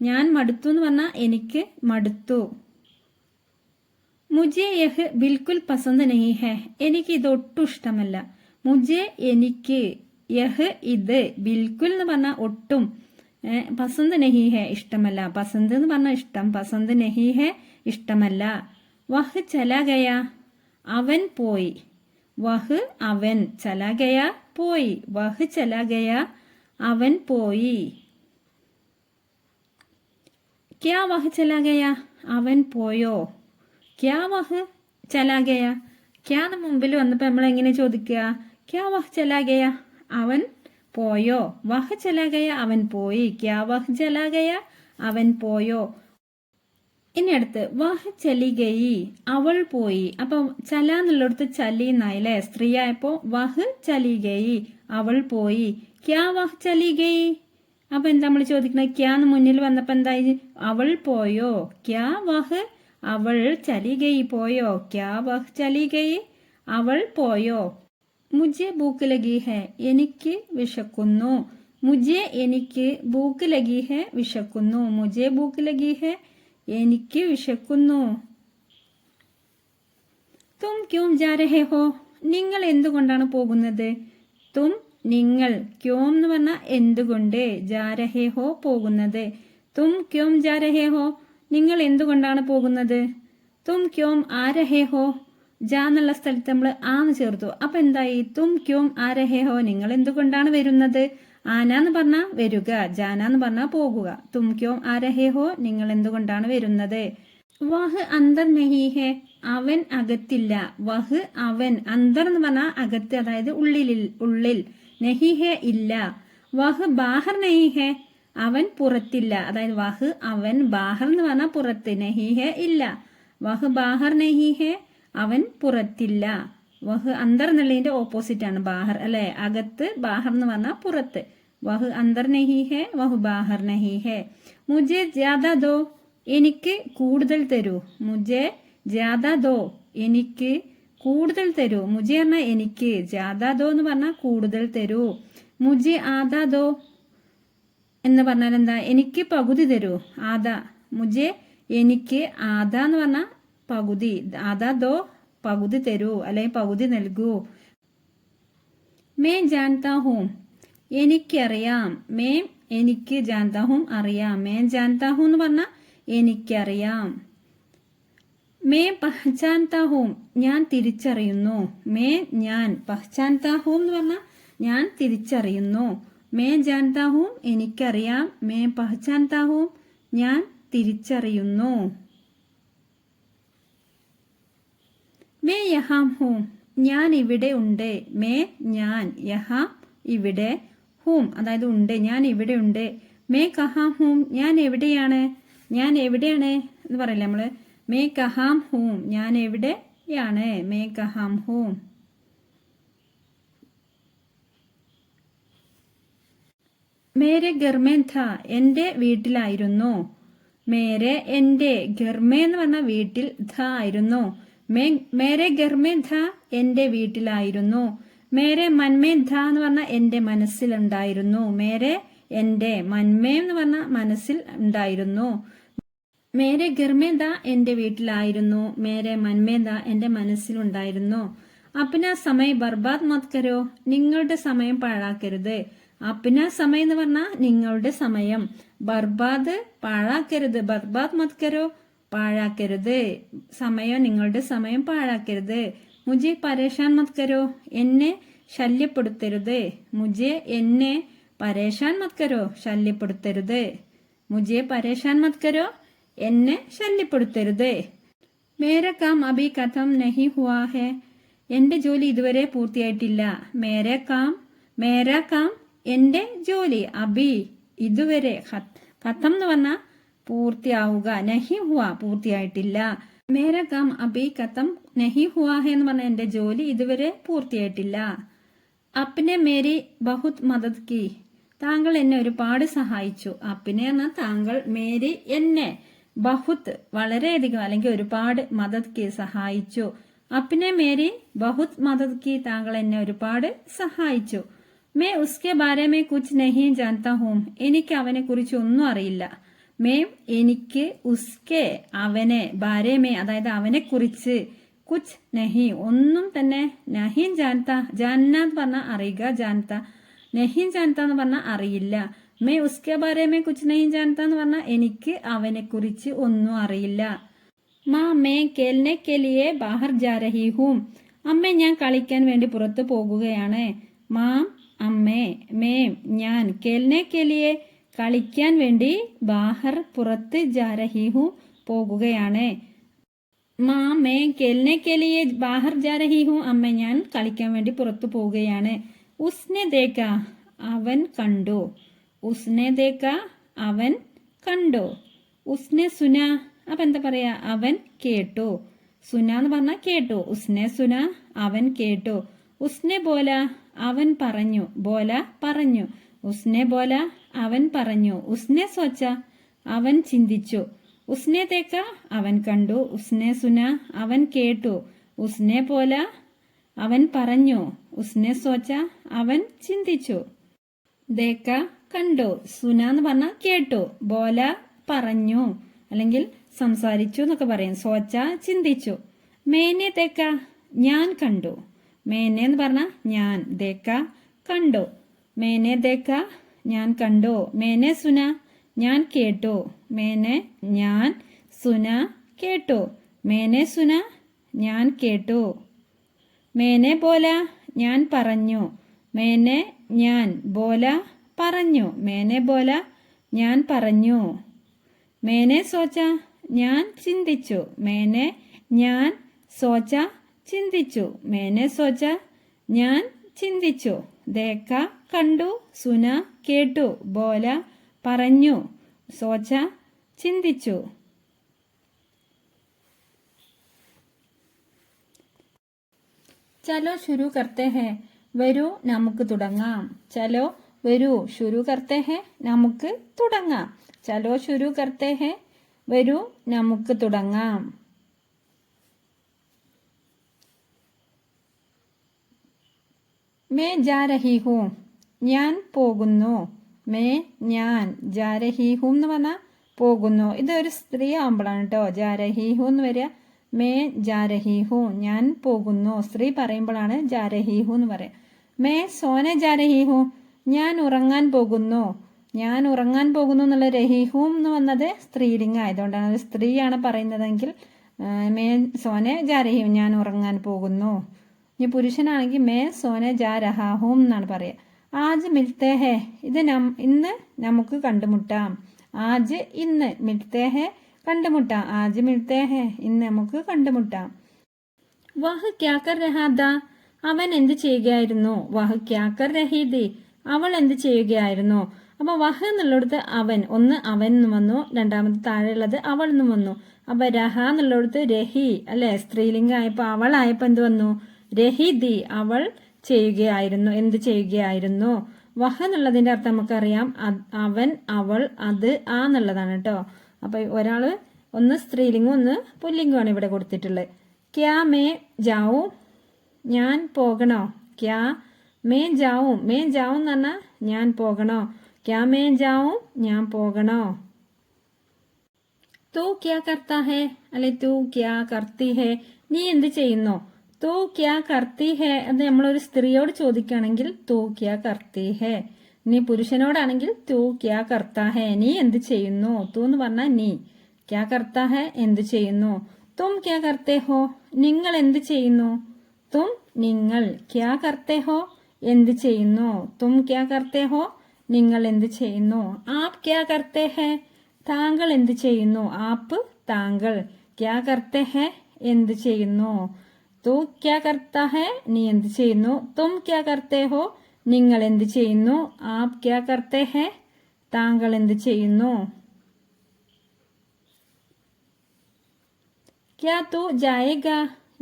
ഞാൻ മടുത്തു എന്ന് പറഞ്ഞാൽ എനിക്ക് മടുത്തു. മുജെ യഹ് ബിൽക്കുൽ പസന്ത് നഹി ഹെ, എനിക്ക് ഇത് ഒട്ടും ഇഷ്ടമല്ല. മുജെ എനിക്ക്, യഹ് ഇത്, ബിൽക്കുൽ എന്ന് പറഞ്ഞാൽ ഒട്ടും, പസന്ത് നഹി ഹെ ഇഷ്ടമല്ല. പസന്ത് എന്ന് പറഞ്ഞാൽ ഇഷ്ടം, പസന്ത് നഹി ഹെ ഇഷ്ടമല്ല. വഹ് ചല ഗയ, അവൻ പോയി. വഹ് അവൻ, ചല ഗയ പോയി. വഹ് ചല ഗയ, അവൻ പോയി. ക്യാ വഹ് ചല ഗയ, അവൻ പോയോ. ക്യാ വഹ് ചല ഗയ, ക്യാന്ന് മുമ്പിൽ വന്നപ്പോൾ നമ്മൾ എങ്ങനെ ചോദിക്കുക? ക്യാ വഹ് ചല ഗയ, അവൻ പോയോ. വഹ് ചല ഗയ, അവൻ പോയി. ക്യാ വഹ് ചല ഗയ, അവൻ പോയോ. ഇനി അടുത്ത് വഹ് ചലി ഗയി, അവൾ പോയി. അപ്പൊ ചല എന്നുള്ളിടത്ത് ചലി എന്നായില്ലേ, സ്ത്രീ ആയപ്പോ വഹ് ചലി ഗയി, അവൾ പോയി. ക്യാ വഹ് ചലി ഗയി, അപ്പൊ എന്താ നമ്മൾ ചോദിക്കുന്നത്? ക്യാന്ന് മുന്നിൽ വന്നപ്പോ എന്തായി? അവൾ പോയോ. ക്യാ വഹ്, അവൾ, ചലി ഗയി പോയോ. ക്യാ വഹ് ചലി ഗയി, അവൾ പോയോ. മുജെ ഭൂക്ക് ലഗി ഹെ, എനിക്ക് വിശക്കുന്നു. മുജെ എനിക്ക്, ഭൂക്ക് ലഗി ഹെ വിശക്കുന്നു. മുജെ ഭൂക്ക് ലഗി ഹെ, എനിക്ക് വിശക്കുന്നു. തും ക്യോം ജാ രഹേ ഹോ, നിങ്ങൾ എന്തുകൊണ്ടാണ് പോകുന്നത്? തും നിങ്ങൾ, ക്യോം എന്ന് പറഞ്ഞാൽ എന്തുകൊണ്ട്, ജാ രഹേ ഹോ പോകുന്നത്. തും ക്യോം ജാ രഹേ ഹോ, നിങ്ങൾ എന്തുകൊണ്ടാണ് പോകുന്നത്. തും ക്യോം ആ രഹേ ഹോ, ജാ എന്നുള്ള സ്ഥലത്ത് നമ്മൾ ആന്ന് ചേർത്തു. അപ്പൊ എന്തായി? തും ക്യോം ആ രഹേ ഹോ, നിങ്ങൾ എന്തുകൊണ്ടാണ് വരുന്നത്. ആന എന്ന് പറഞ്ഞാൽ വരിക, ജാന എന്ന് പറഞ്ഞാൽ പോകുക. തും ക്യോം ആ രഹേ ഹോ, നിങ്ങൾ എന്തുകൊണ്ടാണ് വരുന്നത്. വഹ് അന്തർ നഹി ഹെ, അവൻ അകത്തില്ല. വഹ് അവൻ, അന്തർ എന്ന് പറഞ്ഞാൽ അകത്ത്, അതായത് ഉള്ളിൽ. നഹി ഹെ ഇല്ല. വഹ് ബാഹർ നഹി ഹെ, അവൻ പുറത്തില്ല. അതായത് വഹ് അവൻ, ബാഹർ എന്ന് പറഞ്ഞാൽ പുറത്ത്, നഹി ഹെ ഇല്ല. വഹ് ബാഹർ നഹി ഹെ, അവൻ പുറത്തില്ല. വഹ് അന്തർ എന്നുള്ളതിന്റെ ഓപ്പോസിറ്റ് ആണ് ബാഹർ, അല്ലെ? അകത്ത്, ബാഹർ എന്ന് പറഞ്ഞാൽ പുറത്ത്. വഹ് അന്തർ നഹി ഹെ, വഹ് ബാഹർ നഹി ഹെ. മുജെ ജ്യാദാ ദോ, എനിക്ക് കൂടുതൽ തരൂ. മുജെ ജ്യാദാ ദോ, എനിക്ക് കൂടുതൽ തരൂ. മുജെ പറഞ്ഞാൽ എനിക്ക്, ജ്യാദാ ദോ എന്ന് പറഞ്ഞാൽ കൂടുതൽ തരൂ. മുജെ ആദാ ദോ എന്ന് പറഞ്ഞാൽ എന്താ? എനിക്ക് പകുതി തരൂ. ആദാ, മുജെ എനിക്ക്, ആദാ എന്ന് പറഞ്ഞാൽ പകുതി. ആദാ ദോ, പകുതി തരൂ, അല്ലെങ്കിൽ പകുതി നൽകൂ. മേ ജാൻതാ ഹൂം, എനിക്കറിയാം. മേ എനിക്ക് ജാൻതാ ഹൂം അറിയാം. മേ ജാൻതാ ഹൂം എന്ന് പറഞ്ഞാൽ എനിക്കറിയാം. മേ പഹ്ചാൻതാ ഹൂം ഞാൻ തിരിച്ചറിയുന്നു. മേ ഞാൻ, പഹ്ചാൻതാ ഹൂം എന്ന് പറഞ്ഞാൽ ഞാൻ തിരിച്ചറിയുന്നു. മേ ജാൻതാ ഹൂം എനിക്കറിയാം. മേ പഹ്ചാൻതാ ഹൂം ഞാൻ തിരിച്ചറിയുന്നു. മേ യഹാം ഹൂം ഞാൻ ഇവിടെ ഉണ്ട്. മേ ഞാൻ, യഹാം ഇവിടെ, ഹൂം അതായത് ഉണ്ട്, ഞാൻ ഇവിടെ ഉണ്ട്. മേ കഹാം ഹൂം ഞാൻ എവിടെയാണ്. ഞാൻ എവിടെയാണ് എന്ന് പറയില്ലേ നമ്മള്. മേ കഹാം ഹൂം ഞാൻ എവിടെയാണ്. മേ കഹാം ഹൂം. മേരെ ഗർമേൻ ഥ എന്റെ വീട്ടിലായിരുന്നു. മേരെ എന്റെ, ഗർമേ എന്ന് പറഞ്ഞ വീട്ടിൽ, ധ ആയിരുന്നു. മേരെ ഗർമേ ധ എന്റെ വീട്ടിലായിരുന്നു. മേരെ മൻമേ ധ എന്ന് പറഞ്ഞ എന്റെ മനസ്സിലുണ്ടായിരുന്നു. മേരെ എന്റെ, മൻമേ എന്ന് പറഞ്ഞ മനസ്സിൽ ഉണ്ടായിരുന്നു. മേരെ ഗർമേ ധ എന്റെ വീട്ടിലായിരുന്നു. മേരെ മൻമേ ധ എന്റെ മനസ്സിലുണ്ടായിരുന്നു. അപ്ന സമയം ബർബാദ് മത് കരോ നിങ്ങളുടെ സമയം പാഴാക്കരുത്. അപ്ന സമയം എന്ന് പറഞ്ഞാൽ നിങ്ങളുടെ സമയം. ബർബാദ് പാഴാക്കരുത്. ബർബാദ് മത് കരോ പാഴാക്കരുത്. സമയം, നിങ്ങളുടെ സമയം പാഴാക്കരുത്. മുജെ പരേഷാൻ മത് കരോ എന്നെ ശല്യപ്പെടുത്തരുത്. മുജെ എന്നെ പരേഷാൻ മത് കരോ ശല്യപ്പെടുത്തരുത്. മുജെ പരേഷാൻ മത് കരോ എന്നെ ശല്യപ്പെടുത്തരുത്. മേരാ കാം അഭി ഖത്തം നഹി ഹുവാ ഹെ എന്റെ ജോലി ഇതുവരെ പൂർത്തിയായിട്ടില്ല. മേരാ കാം എന്റെ ജോലി, അഭി ഇതുവരെ, ഖത്തം എന്ന് പറഞ്ഞാൽ പൂർത്തിയാവുക, നഹി ഹുവ പൂർത്തിയായിട്ടില്ല. മേരാ കാം അഭി ഖത്തം നഹി ഹുവാ ഹെ എന്ന് പറഞ്ഞാൽ എന്റെ ജോലി ഇതുവരെ പൂർത്തിയായിട്ടില്ല. അപ്നെ മേരി ബഹുത് മദദ് കി താങ്കൾ എന്നെ ഒരുപാട് സഹായിച്ചു. അപ്നെ എന്നാൽ താങ്കൾ, മേരി എന്നെ, ബഹുത് വളരെയധികം അല്ലെങ്കിൽ ഒരുപാട്, മദദ് കി സഹായിച്ചു. അപ്നെ മേരി ബഹുത് മദദ് കി താങ്കൾ എന്നെ ഒരുപാട് സഹായിച്ചു. മേ ഉസ്കെ ബാരെ മേ കുച്ച് നഹി ജാൻതാ ഹൂം എനിക്ക് അവനെ കുറിച്ച് ഒന്നും അറിയില്ല. മേ എനിക്ക്, ഉസ്കെ അവനെ, ബാരെ മേ അതായത് അവനെ കുറിച്ച്, കുച്ച് നഹി ഒന്നും തന്നെ, നഹി ജാൻതാ, ജാന്ന എന്ന് പറഞ്ഞാൽ അറിയുക, ജാൻത, നഹി ജാൻത എന്ന് പറഞ്ഞാൽ അറിയില്ല. മേ ഉസ്കെ ബാരെ മേ കുച്ച് നഹി ജാൻത എന്ന് പറഞ്ഞാൽ എനിക്ക് അവനെ കുറിച്ച് ഒന്നും അറിയില്ല. മാ മേ കേൽനെ കെ ലിയെ ബാഹർ ജാ രഹി ഹൂം അമ്മേ ഞാൻ കളിക്കാൻ വേണ്ടി പുറത്തു പോകുകയാണ്. മാം അമ്മേ, മേം ഞാൻ, കേൽനെ കെ ലിയെ കളിക്കാൻ വേണ്ടി, ബാഹർ പുറത്ത്, ജാ രഹി ഹൂം പോകുകയാണ്. മാ മേ കേൽനെ കെ ലിയെ ബാഹർ ജാ രഹി ഹൂം അമ്മ ഞാൻ കളിക്കാൻ വേണ്ടി പുറത്തു പോവുകയാണ്. ഉസ്നെ ദേഖ അവൻ കണ്ടു. ഉസ്നെ ദേഖ അവൻ കണ്ടു. ഉസ്നെ സുന അപ്പൊ എന്താ പറയാ, അവൻ കേട്ടു. സുന എന്ന് പറഞ്ഞാൽ കേട്ടു. ഉസ്നെ സുന അവൻ കേട്ടു. ഉസ്നെ ബോല അവൻ പറഞ്ഞു. ബോല പറഞ്ഞു. ഉസ്നെ ബോല അവൻ പറഞ്ഞു. ഉസ്നെ സോച്ച അവൻ ചിന്തിച്ചു. ഉസ്നെ ദേഖ അവൻ കണ്ടു. ഉസ്നെ സുന അവൻ കേട്ടു. ഉസ്നെ ബോല അവൻ പറഞ്ഞു. ഉസ്നെ സോച്ച അവൻ ചിന്തിച്ചു. ദേഖ കണ്ടു. സുന എന്ന് പറഞ്ഞാൽ കേട്ടു. ബോല പറഞ്ഞു അല്ലെങ്കിൽ സംസാരിച്ചു എന്നൊക്കെ പറയും. സോച്ച ചിന്തിച്ചു. മേനെ ദേഖ ഞാൻ കണ്ടു. മേനെ എന്ന് പറഞ്ഞാൽ ഞാൻ, ദേഖ കണ്ടു. മേനെ ദേഖ ഞാൻ കണ്ടു. മേനെ സുന ഞാൻ കേട്ടു. മേനെ ഞാൻ, സുന കേട്ടു. മേനെ സുന ഞാൻ കേട്ടു. മേനെ ബോല ഞാൻ പറഞ്ഞു. മേനെ ഞാൻ, ബോല പറഞ്ഞു. മേനെ ബോല ഞാൻ പറഞ്ഞു. മേനെ സോച്ച ഞാൻ ചിന്തിച്ചു. മേനെ ഞാൻ, സോച്ച ചിന്തിച്ചു. മേനെ സോച്ച ഞാൻ ചിന്തിച്ചു. ദേഖ കണ്ടു. സുന കേട്ടു. ബോല പറഞ്ഞു. സോച്ച ചിന്തിച്ചു. ചലോ ശുരു കർത്തേ ഹെ വരൂ നമുക്ക് തുടങ്ങാം. ചലോ വരൂ, ശുരു കർത്തേ ഹെ നമുക്ക് തുടങ്ങാം. ചലോ ശുരു കർത്തേ ഹെ വരൂ നമുക്ക് തുടങ്ങാം. മേ ജാ രഹി ഹൂം ഞാൻ പോകുന്നു. മേ ഞാൻ, ജാ രഹി ഹൂം എന്ന് പറഞ്ഞാൽ പോകുന്നു. ഇതൊരു സ്ത്രീ ആവുമ്പോഴാണ് കേട്ടോ ജാ രഹി ഹൂ എന്ന് വരിക. മേ ജാ രഹി ഹൂ ഞാൻ പോകുന്നു. സ്ത്രീ പറയുമ്പോഴാണ് ജാ രഹി ഹൂ എന്ന് പറയാം. മേ സോനെ ജാ രഹി ഹൂ ഞാൻ ഉറങ്ങാൻ പോകുന്നു. ഞാൻ ഉറങ്ങാൻ പോകുന്നു എന്നുള്ള രഹീഹൂം എന്ന് വന്നത് സ്ത്രീലിംഗ ആയതുകൊണ്ടാണ്. അത് സ്ത്രീയാണ് പറയുന്നതെങ്കിൽ മേ സോനെ ജാ രഹീം, ഞാൻ ഉറങ്ങാൻ പോകുന്നു. ഇനി പുരുഷനാണെങ്കിൽ മേ സോനെ ജാ രഹാഹൂം എന്നാണ് പറയുക. ആജ് മിൽത്തേ ഹേ, ഇത് ഇന്ന് നമുക്ക് കണ്ടുമുട്ടാം. ആജ് ഇന്ന്, മിൽത്തേ ഹേ കണ്ടുമുട്ടാം. ആജ് മിൽത്തേ ഹേ, ഇന്ന് നമുക്ക് കണ്ടുമുട്ടാം. വഹ് ക്യാ കർ രഹാ ദാ, അവൻ എന്ത് ചെയ്യുകയായിരുന്നു. വഹ് ക്യാ കർ രഹീ ദി, അവൾ എന്ത് ചെയ്യുകയായിരുന്നു. അപ്പൊ വഹ് എന്നുള്ളിടത്ത് അവൻ, ഒന്ന് അവൻ എന്ന് വന്നു, രണ്ടാമത് താഴെയുള്ളത് അവൾ എന്ന് വന്നു. അപ്പൊ രഹ എന്നുള്ളിടത്ത് രഹി അല്ലെ, സ്ത്രീലിംഗം ആയപ്പോ അവളായപ്പോ എന്ത് വന്നു, രഹി ദി, അവൾ ചെയ്യുകയായിരുന്നു, എന്ത് ചെയ്യുകയായിരുന്നു. വഹ് എന്നുള്ളതിന്റെ അർത്ഥം നമുക്കറിയാം, അവൻ, അവൾ, അത്, ആ എന്നുള്ളതാണ് കേട്ടോ. അപ്പൊ ഒരാള് ഒന്ന് സ്ത്രീലിംഗം ഒന്ന് പുല്ലിംഗമാണ് ഇവിടെ കൊടുത്തിട്ടുള്ളത്. ക്യാ മേ ജാവൂ, ഞാൻ പോകണോ. ക്യാ മേ ജാവും, മേ ജാവും എന്ന് പറഞ്ഞാൽ ഞാൻ പോകണോ. ക്യാ മേ ജാവും, ഞാൻ പോകണോ. തൂ ക്യാ കർത്താ ഹേ, അല്ലെ തൂ ക്യാ കർത്തി ഹേ, നീ എന്ത് ചെയ്യുന്നു. തൂ ക്യാ കർത്തി ഹേ അത് നമ്മളൊരു സ്ത്രീയോട് ചോദിക്കുകയാണെങ്കിൽ തൂ ക്യാ കർത്തി ഹേ. നീ പുരുഷനോടാണെങ്കിൽ തൂ ക്യാ കർത്താ ഹേ, നീ എന്ത് ചെയ്യുന്നു. തൂ എന്ന് പറഞ്ഞാൽ നീ, ക്യാ കർത്താ ഹേ എന്ത് ചെയ്യുന്നു. തും ക്യാ കർത്തേ ഹോ, നിങ്ങൾ എന്ത് ചെയ്യുന്നു. തും നിങ്ങൾ, ക്യാ കർത്തേ ഹോ എന്ത് ചെയ്യുന്നു. തും ക്യാ കർത്തേ ഹോ നിങ്ങൾ എന്ത് ചെയ്യുന്നു. ആപ് ക്യാ കർത്തേ ഹേ, താങ്കൾ എന്ത് ചെയ്യുന്നു. ആപ്പ് താങ്കൾ, ക്യാ കർത്തേ ഹേ എന്ത് ചെയ്യുന്നു. തൂ ക്യാ കർത്താ ഹേ നീ എന്ത് ചെയ്യുന്നു. തും ക്യാ കർത്തേ ഹോ നിങ്ങൾ എന്ത് ചെയ്യുന്നു. ആപ് ക്യാ കർത്തേ ഹേ താങ്കൾ എന്ത് ചെയ്യുന്നു. ക്യാ തൂ ജായേഗ,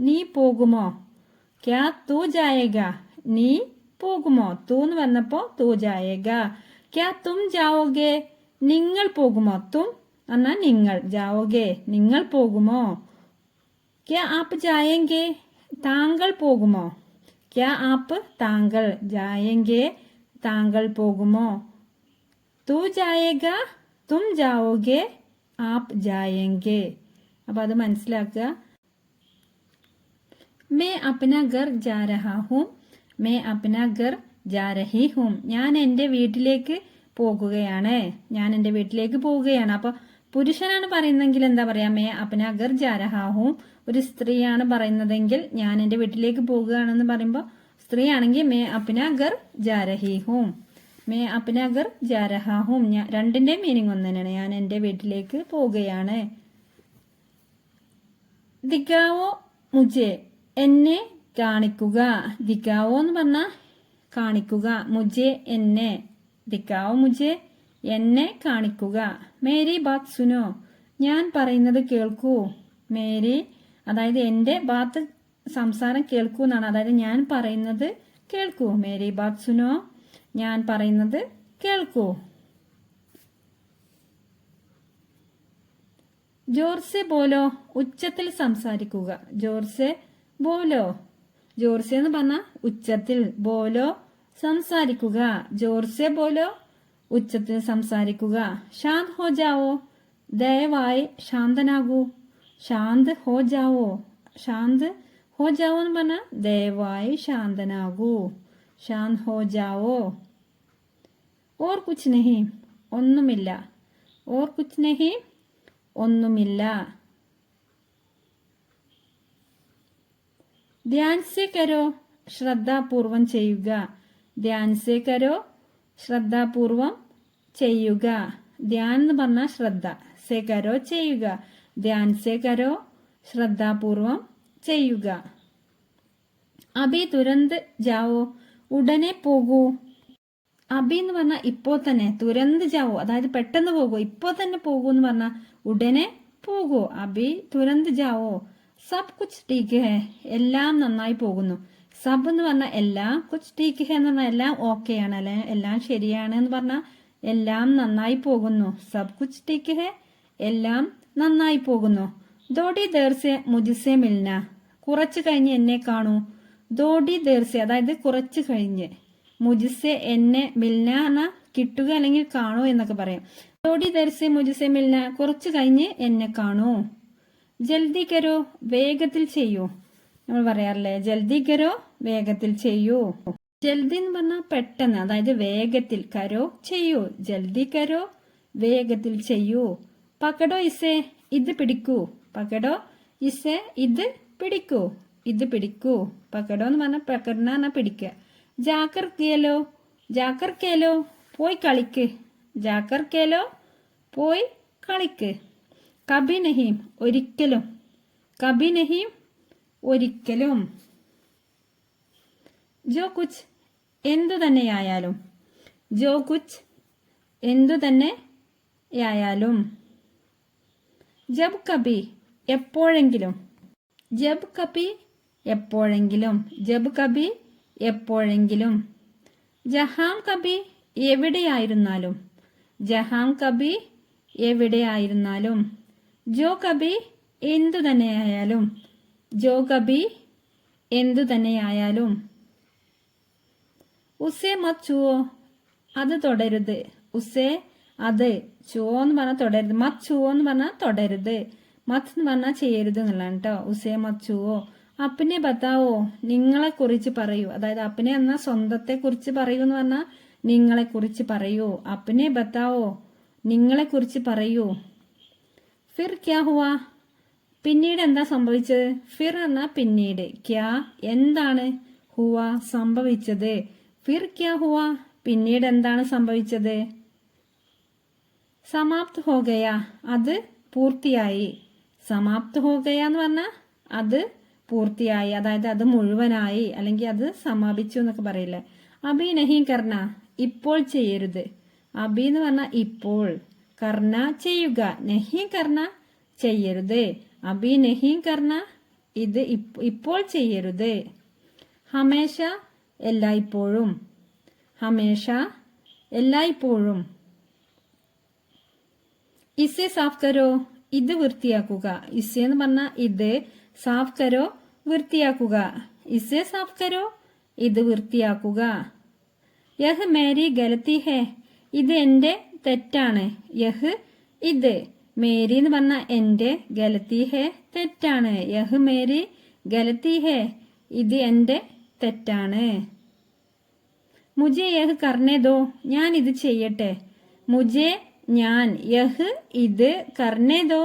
നീ പോകുമോ. ക്യാ തൂ ജായേഗ, നീ പോകുമോ. തൂ എന്ന് പറഞ്ഞപ്പോ തൂ ജായേഗ. ക്യാ തും ജാവോഗേ, നിങ്ങൾ പോകുമോ. തും എന്നാ നിങ്ങൾ, ജാവോഗേ നിങ്ങൾ പോകുമോ. ക്യാ ആപ്പ് ജായേങ്കേ, താങ്കൾ പോകുമോ. ക്യാ ആപ്പ് താങ്കൾ, ജായേങ്കേ താങ്കൾ പോകുമോ. തൂ ജായേഗ, തും ജാവോഗേ, ആപ്പ് ജായേങ്കേ. അപ്പൊ അത് മനസ്സിലാക്കുക. മേ അപ്ന ഗർ ജാ രഹാ ഹൂം, മേ അപ്ന ഗർ ജാ രഹി ഹൂം, ഞാൻ എൻ്റെ വീട്ടിലേക്ക് പോകുകയാണ്. ഞാൻ എൻ്റെ വീട്ടിലേക്ക് പോവുകയാണ്. അപ്പൊ പുരുഷനാണ് പറയുന്നതെങ്കിൽ എന്താ പറയാ, മേ അപ്ന ഗർ ജാ രഹാ ഹൂം. ഒരു സ്ത്രീയാണ് പറയുന്നതെങ്കിൽ ഞാൻ എൻ്റെ വീട്ടിലേക്ക് പോകുകയാണെന്ന് പറയുമ്പോൾ സ്ത്രീ ആണെങ്കിൽ മേ അപ്ന ഗർ ജാ രഹി ഹൂം, മേ അപ്ന ഗർ ജാ രഹാ ഹൂം. രണ്ടിന്റെ മീനിങ് ഒന്ന് തന്നെയാണ്, ഞാൻ എൻ്റെ വീട്ടിലേക്ക് പോവുകയാണ്. ദിഖാവോ മുജെ, എന്നെ കാണിക്കുക. ദിഖാവോ എന്ന് പറഞ്ഞാൽ കാണിക്കുക, മുജെ എന്നെ, ദിഖാവോ മുജെ എന്നെ കാണിക്കുക. മേരി ബാത്ത് സുനോ, ഞാൻ പറയുന്നത് കേൾക്കൂ. മേരി അതായത് എൻ്റെ ബാത്ത് സംസാരം കേൾക്കൂ എന്നാണ്, അതായത് ഞാൻ പറയുന്നത് കേൾക്കൂ. മേരി ബാത്ത് സുനോ, ഞാൻ പറയുന്നത് കേൾക്കൂ. ജോർസെ ബോലോ, ഉച്ചത്തിൽ സംസാരിക്കുക. ജോർസെ ബോലോ, ജോർസെ എന്ന് പറഞ്ഞാൽ ഉച്ചത്തിൽ, ബോലോ സംസാരിക്കുക. ജോർസെ ബോലോ ഉച്ചത്തിൽ സംസാരിക്കുക. ശാന്ത് ഹോ ജാവോ, ദയവായി ശാന്തനാകൂ. ശാന്ത് ഹോ ജാവോ, ശാന്ത് ഹോ ജാവോ എന്ന് പറഞ്ഞാൽ ദയവായി ശാന്തനാകൂ. ശാന്ത് ഹോ ജാവോ. ഓർ കുച്ച് നഹി, ഒന്നുമില്ല. ഓർ കുച്ച് നഹി, ഒന്നുമില്ല. ധ്യാൻ സെ കരോ, ശ്രദ്ധാപൂർവം ചെയ്യുക. ധ്യാൻ സെ കരോ, ശ്രദ്ധാപൂർവം ചെയ്യുക. ധ്യാൻ എന്ന് പറഞ്ഞാൽ ശ്രദ്ധ, സെ കരോ ചെയ്യുക. ധ്യാൻ സെ കരോ, ശ്രദ്ധാപൂർവം ചെയ്യുക. അഭി തുരന്ത് ജാവോ, ഉടനെ പോകൂ. അഭി എന്ന് പറഞ്ഞാൽ ഇപ്പോ തന്നെ, തുരന്ത് ജാവോ അതായത് പെട്ടെന്ന് പോകൂ, ഇപ്പോ തന്നെ പോകൂ എന്ന് പറഞ്ഞാൽ ഉടനെ പോകൂ. അഭി തുരന്ത് ജാവോ. സബ് കുച്ച് ടീക്ക് ഹേ, എല്ലാം നന്നായി പോകുന്നു. സബ് എന്ന് പറഞ്ഞാൽ എല്ലാം, കുച്ച് ടീക്ക് ഹേ എന്ന് പറഞ്ഞാൽ എല്ലാം ഓക്കെയാണ്, അല്ലെ എല്ലാം ശരിയാണ് എന്ന് പറഞ്ഞാൽ എല്ലാം നന്നായി പോകുന്നു. സബ് കുച്ച് ടീക്ക് ഹേ, എല്ലാം നന്നായി പോകുന്നു. ദോഡി ദേർസെ മുജിസെ മിൽന, കുറച്ച് കഴിഞ്ഞ് എന്നെ കാണൂ. ദോഡി ദേർസെ അതായത് കുറച്ച് കഴിഞ്ഞ്, മുജിസെ എന്നെ, മിൽന എന്നാൽ കിട്ടുക അല്ലെങ്കിൽ കാണൂ എന്നൊക്കെ പറയാം. ദോഡി ദേർസെ മുജിസെ മിൽന, കുറച്ച് കഴിഞ്ഞ് എന്നെ കാണൂ. ജൽദി കരോ, വേഗത്തിൽ ചെയ്യൂ. നമ്മൾ പറയാറില്ലേ ജൽദി കരോ, വേഗത്തിൽ ചെയ്യൂ. ജൽദി എന്ന് പറഞ്ഞാൽ പെട്ടെന്ന്, അതായത് വേഗത്തിൽ. കരോ ചെയ്യൂ, ജൽദി കരോ വേഗത്തിൽ ചെയ്യൂ. പകടോ ഇസേ ഇത് പിടിക്കൂ, പകടോ ഇസേ ഇത് പിടിക്കൂ, ഇത് പിടിക്കൂ. പകടോ എന്ന് പറഞ്ഞാൽ പകടന പിടിക്കുക. ജാക്കർ കേലോ, ജാക്കർ കേലോ പോയി കളിക്ക്, ജാക്കർ കേലോ പോയി കളിക്ക്. കബി നഹീം ഒരിക്കലും, കബി നഹീം ഒരിക്കലും. ജോ കുച്ച് എന്തു തന്നെയായാലും, ജോ കുച്ച് എന്തു തന്നെയായാലും. ജബ് കബി എപ്പോഴെങ്കിലും, ജബ് കബി എപ്പോഴെങ്കിലും, ജബ് കബി എപ്പോഴെങ്കിലും. ജഹാം കബി എവിടെയായിരുന്നാലും, ജഹാം കബി എവിടെയായിരുന്നാലും. ജോ കബി എന്തു തന്നെയായാലും, ജോ കബി എന്തു തന്നെയായാലും. ഉസേ മത് ചുവോ അത് തുടരുത്, ഉസേ അത്, ചുവോ എന്ന് പറഞ്ഞാൽ തുടരുത്, മത് ചുവോ എന്ന് പറഞ്ഞാൽ തുടരുത്, മത് എന്ന് പറഞ്ഞാൽ ചെയ്യരുത് എന്നുള്ളതാണ് കേട്ടോ. ഉസേ മത് ചുവോ. അപ്പനെ ബത്താവോ നിങ്ങളെ കുറിച്ച് പറയൂ, അതായത് അപ്പനെ എന്ന സ്വന്തത്തെ കുറിച്ച് പറയൂ എന്ന് പറഞ്ഞാൽ നിങ്ങളെ കുറിച്ച് പറയൂ. അപ്പനെ ബത്താവോ നിങ്ങളെ കുറിച്ച് പറയൂ. ഫിർ ക്യാ ഹുവാ പിന്നീട് എന്താ സംഭവിച്ചത്? ഫിർ എന്നാ പിന്നീട്, ക്യാ എന്താണ്, ഹുവ സംഭവിച്ചത്. ഫിർ ക്യാ ഹുവ പിന്നീട് എന്താണ് സംഭവിച്ചത്? സമാപ്ത് ഹോ ഗയ അത് പൂർത്തിയായി. സമാപ്ത് ഹോ ഗയ എന്ന് പറഞ്ഞാൽ അത് പൂർത്തിയായി, അതായത് അത് മുഴുവനായി, അല്ലെങ്കിൽ അത് സമാപിച്ചു എന്നൊക്കെ പറയില്ലേ. അബി നഹീം കർണ ഇപ്പോൾ ചെയ്യരുത്, അബി എന്ന് പറഞ്ഞാൽ ഇപ്പോൾ, കർണ ചെയ്യുക, നഹീം കർണ ചെയ്യരുത്. അബി നഹീം കർണ ഇത് ഇപ്പോൾ ചെയ്യരുത്. ഹമേഷ എല്ലായ്പ്പോഴും, ഹമേഷ എല്ലായ്പ്പോഴും. ഇസെ സാഫ് കരോ ഇത് വൃത്തിയാക്കുക, ഇസെ എന്ന് പറഞ്ഞാൽ ഇത്, സാഫ് കരോ വൃത്തിയാക്കുക, ഇസെ സാഫ് കരോ ഇത് വൃത്തിയാക്കുക. യഹ് മേരി ഗലത്തി ഹേ ഇത് എന്റെ തെറ്റാണ്, യഹ് ഇത്, മേരി എന്ന് പറഞ്ഞാൽ എന്റെ, ഗലത്തി ഹേ തെറ്റാണ്, യഹ് മേരി ഗലത്തി ഹേ ഇത് എന്റെ തെറ്റാണ്. മുജെ യഹ് കർണേ ദോ ഞാൻ ഇത് ചെയ്യട്ടെ, മുജെ ഞാൻ, യഹ് ഇത്, കർണേ ദോ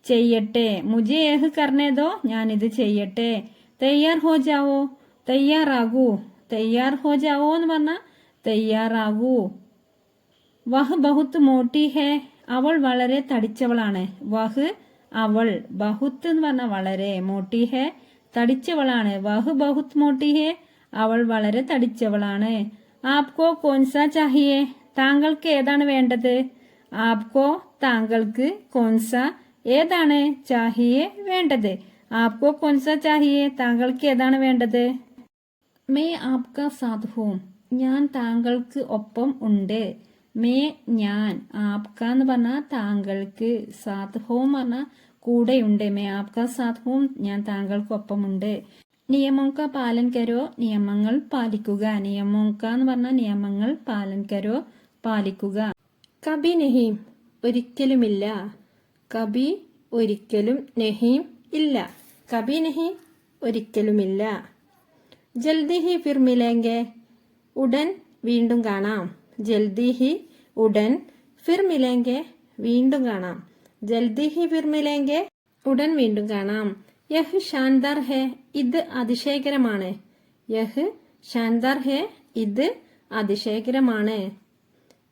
ചെയ്യട്ടെ, മുജെ യഹ് കർണേ ദോ ഞാൻ ഇത് ചെയ്യട്ടെ. തയ്യാർ ഹോ ജാവോ തയ്യാറാകൂ, തയ്യാർ ഹോ ജാവോ എന്ന് പറഞ്ഞാൽ തയ്യാറാകൂ. വഹ് ബഹുത്ത് മോട്ടി ഹേ അവൾ വളരെ തടിച്ചവളാണ്, വഹ് അവൾ, ബഹുത്ത് എന്ന് പറഞ്ഞാൽ വളരെ, മോട്ടി ഹേ തടിച്ചവളാണ്, വഹ് ബഹുത്ത് മോട്ടി ഹേ അവൾ വളരെ തടിച്ചവളാണ്. ആപ്കോ കോൻസാ ചാഹിയേ താങ്കൾക്ക് ഏതാണ് വേണ്ടത്, ആപ്കോ താങ്കൾക്ക്, കോൻസ ഏതാണ്, ചാഹിയെ വേണ്ടത്, ആപ്കോ കോൻസ ചാഹിയെ താങ്കൾക്ക് ഏതാണ് വേണ്ടത്. മേ ആപ്കാ സാത്ത് ഹൂം ഞാൻ താങ്കൾക്ക് ഒപ്പം ഉണ്ട്, മേ ഞാൻ, ആപ്ക എന്ന് പറഞ്ഞാൽ താങ്കൾക്ക്, സാത്ത് ഹൂം പറഞ്ഞാൽ കൂടെയുണ്ട്, മേ ആപ്കാ സാത്ത് ഹൂം ഞാൻ താങ്കൾക്കൊപ്പമുണ്ട്. നിയമോക്ക പാലൻ കരോ നിയമങ്ങൾ പാലിക്കുക, നിയമോക്ക എന്ന് പറഞ്ഞാൽ നിയമങ്ങൾ, പാലൻ കരോ പാലിക്കുക. കബി നഹീം ഒരിക്കലുമില്ല, കബി ഒരിക്കലും, നഹീം ഇല്ല, കബി നഹീം ഒരിക്കലുമില്ല. ജൽദി ഹി ഫിർ മിലേംഗെ ഉടൻ വീണ്ടും കാണാം, ജൽദി ഹി ഉടൻ, ഫിർ മിലേംഗെ വീണ്ടും കാണാം, ജൽദി ഹി ഫിർ മിലേംഗെ ഉടൻ വീണ്ടും കാണാം. യഹ് ഷാൻദാർ ഹേ ഇത് അതിശയകരമാണ്, യഹ് ഷാൻദാർ ഹേ ഇത് അതിശയകരമാണ്.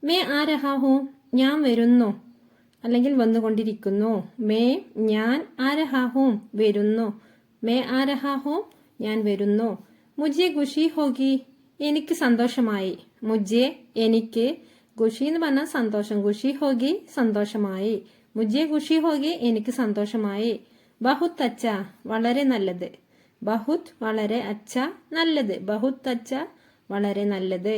മേ ആ രഹാ ഹൂ ഞാൻ വരുന്നു, അല്ലെങ്കിൽ വന്നുകൊണ്ടിരിക്കുന്നു, മേ ഞാൻ, ആ രഹാ ഹൂ വരുന്നു, മേ ആ രഹാ ഹൂ ഞാൻ വരുന്നു. മുജെ ഖുഷി ഹോഗി എനിക്ക് സന്തോഷമായി, മുജെ എനിക്ക്, ഖുഷി എന്ന് പറഞ്ഞാൽ സന്തോഷം, ഖുഷി ഹോഗി സന്തോഷമായി, മുജെ ഖുഷി ഹോഗി എനിക്ക് സന്തോഷമായി. ബഹുത്ത് അച്ച വളരെ നല്ലത്, ബഹുത്ത് വളരെ, അച്ച നല്ലത്, ബഹുത്ത് അച്ച വളരെ നല്ലത്.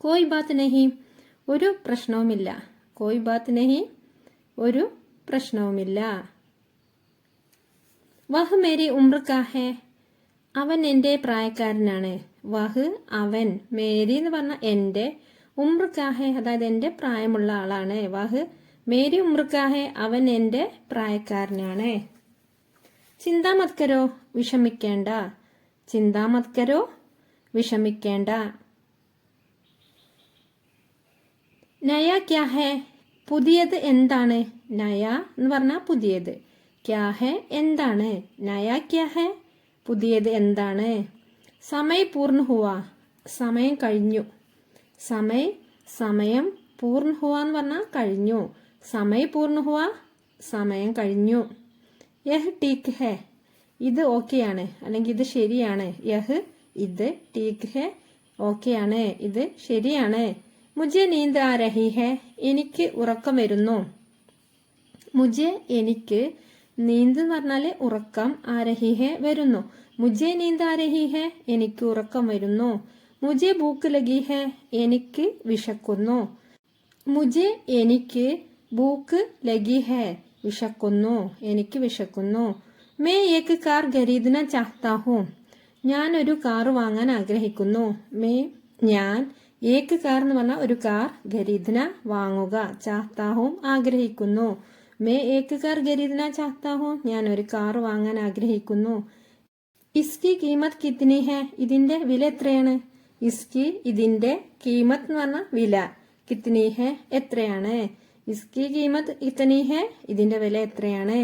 കോയ് ബാത്ത് നഹി ഒരു പ്രശ്നവുമില്ല, കോയ് ബാത്ത് നഹി ഒരു പ്രശ്നവുമില്ല. വഹ് മേരി ഉമ്ര കാ ഹേ അവൻ എൻ്റെ പ്രായക്കാരനാണ്, വഹ് അവൻ, മേരി എന്ന് പറഞ്ഞാൽ എൻ്റെ, ഉമ്ര കാ ഹേ അതായത് എൻ്റെ പ്രായമുള്ള ആളാണ്, വഹ് മേരി ഉമ്ര കാ ഹേ അവൻ എൻ്റെ പ്രായക്കാരനാണ്. ചിന്താ മത് കരോ വിഷമിക്കേണ്ട, ചിന്താ മത് കരോ വിഷമിക്കേണ്ട. നയ ക്യാ ഹെ, പുതിയത് എന്താണ്? നയ എന്ന് പറഞ്ഞാൽ പുതിയത്. ക്യാ ഹെ എന്താണ്? നയ ക്യാ ഹെ, പുതിയത് എന്താണ്? സമയ പൂർണ്ണ ഹുവ, സമയം കഴിഞ്ഞു. സമയം പൂർണ്ണ ഹുവ എന്ന് പറഞ്ഞാൽ കഴിഞ്ഞു. സമയ പൂർണ്ണ ഹുവ, സമയം കഴിഞ്ഞു. യഹ് ടീക്ക് ഹെ, ഇത് ഓക്കെയാണ് അല്ലെങ്കിൽ ഇത് ശരിയാണ്. യഹ് ഇത്, ടീക്ക് ഹെ ഓക്കെയാണ്, ഇത് ശരിയാണ്. മുജെ നീന്ത് ആ രഹി ഹെ, എനിക്ക് ഉറക്കം വരുന്നു. മുജെ എനിക്ക്, നീന്ത് എന്ന് പറഞ്ഞാല് ഉറക്കം, ആ രഹി ഹെ വരുന്നു. മുജെ നീന്ത് ആ രഹി ഹെ, എനിക്ക് ഉറക്കം വരുന്നു. മുജെ ഭൂക്ക് ലഗി ഹെ, എനിക്ക് വിശക്കുന്നു. മുജെ എനിക്ക്, ഭൂക്ക് ലഗി ഹെ വിശക്കുന്നു, എനിക്ക് വിശക്കുന്നു. മേ ഏക് കാർ ഖരീദന ചാഹ്താ ഹൂം, ഞാൻ ഒരു കാർ വാങ്ങാൻ ആഗ്രഹിക്കുന്നു. മേ ഞാൻ, ഏക് കാർ എന്ന് പറഞ്ഞാൽ ഒരു കാർ, ഖരീദന വാങ്ങുക, ചാഹ്താ ഹൂം ആഗ്രഹിക്കുന്നു. മേ ഏക് കാർ ഖരീദന ചാഹ്താ ഹൂം, ഞാൻ ഒരു കാർ വാങ്ങാൻ ആഗ്രഹിക്കുന്നു. ഇസ്കി കീമത്ത് കിത്നി ഹെ, ഇതിന്റെ വില എത്രയാണ്? ഇസ്കി ഇതിന്റെ, കീമത്ത് എന്ന് പറഞ്ഞാൽ വില, കിത്നി ഹെ എത്രയാണ്? ഇസ്കി കീമത്ത് ഇത്തനി ഹെ, ഇതിന്റെ വില എത്രയാണ്?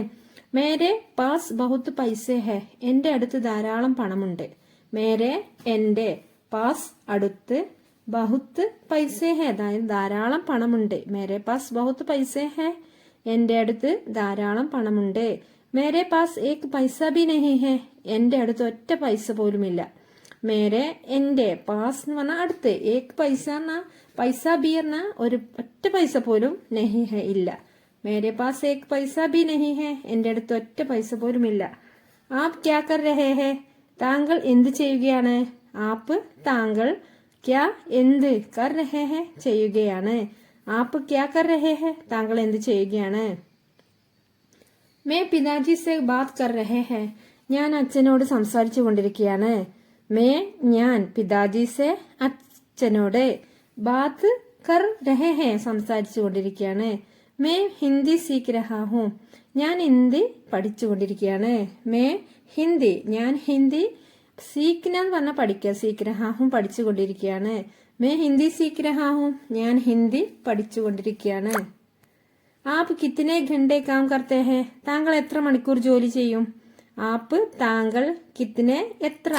മേരെ പാസ് ബഹുത്ത് പൈസേ ഹെ, എന്റെ അടുത്ത് ധാരാളം പണമുണ്ട്. മേരെ എന്റെ, പാസ് അടുത്ത്, ബഹുത്ത് പൈസേ ഹെ അതായത് ധാരാളം പണമുണ്ട്. മേരെ പാസ് ബഹുത്ത് പൈസേ ഹെ, എന്റെ അടുത്ത് ധാരാളം പണമുണ്ട്. മേരെ പാസ് ഏക് പൈസ ബി നഹി ഹെ, എന്റെ അടുത്ത് ഒറ്റ പൈസ പോലുമില്ല. മേരെ എന്റെ, പാസ് എന്ന് പറഞ്ഞാൽ അടുത്ത്, ഏക് പൈസ എന്നാ, പൈസ ബി എന്ന ഒരു ഒറ്റ പൈസ പോലും നഹി ഹെ ഇല്ല. മേരെ പാസ് ഏക് പൈസ ബി നഹി ഹെ, എന്റെ അടുത്ത് ഒറ്റ പൈസ പോലും ഇല്ല. ആപ് ക്യാ കർ രഹേ ഹെ, താങ്കൾ എന്ത് ചെയ്യുകയാണ്? ആപ്പ് താങ്കൾ, ക്യാ എന്ത്, കർ രഹേ ഹെ ചെയ്യുകയാണ്. ആപ്പ് ക്യാ കർ രഹേ ഹെ, താങ്കൾ എന്ത് ചെയ്യുകയാണ്? മേ പിതാജി സെ ബാത് കർ രഹേ ഹെ, ഞാൻ അച്ഛനോട് സംസാരിച്ചു കൊണ്ടിരിക്കുകയാണ്. മേ ഞാൻ, പിതാജി സെ അച്ഛനോട്, ബാത് കർ രഹേ ഹെ സംസാരിച്ചു കൊണ്ടിരിക്കുകയാണ്. മേ ഹിന്ദി സീഖ് രഹാ ഹൂം, ഞാൻ ഹിന്ദി പഠിച്ചുകൊണ്ടിരിക്കുകയാണ്. മേ ഹിന്ദി, ഞാൻ ഹിന്ദി, സീഖ്ന എന്ന് പറഞ്ഞാൽ പഠിക്കുക, സീഖ് രഹാ ഹൂം പഠിച്ചുകൊണ്ടിരിക്കുകയാണ്. മേ ഹിന്ദി സീഖ് രഹാ ഹൂം, ഞാൻ ഹിന്ദി പഠിച്ചുകൊണ്ടിരിക്കുകയാണ്. ആപ്പ് കിത്തനെ ഘണ്ടെ കാം കർത്തേ ഹെ, താങ്കൾ എത്ര മണിക്കൂർ ജോലി ചെയ്യും? ആപ്പ് താങ്കൾ, കിത്തനെ എത്ര,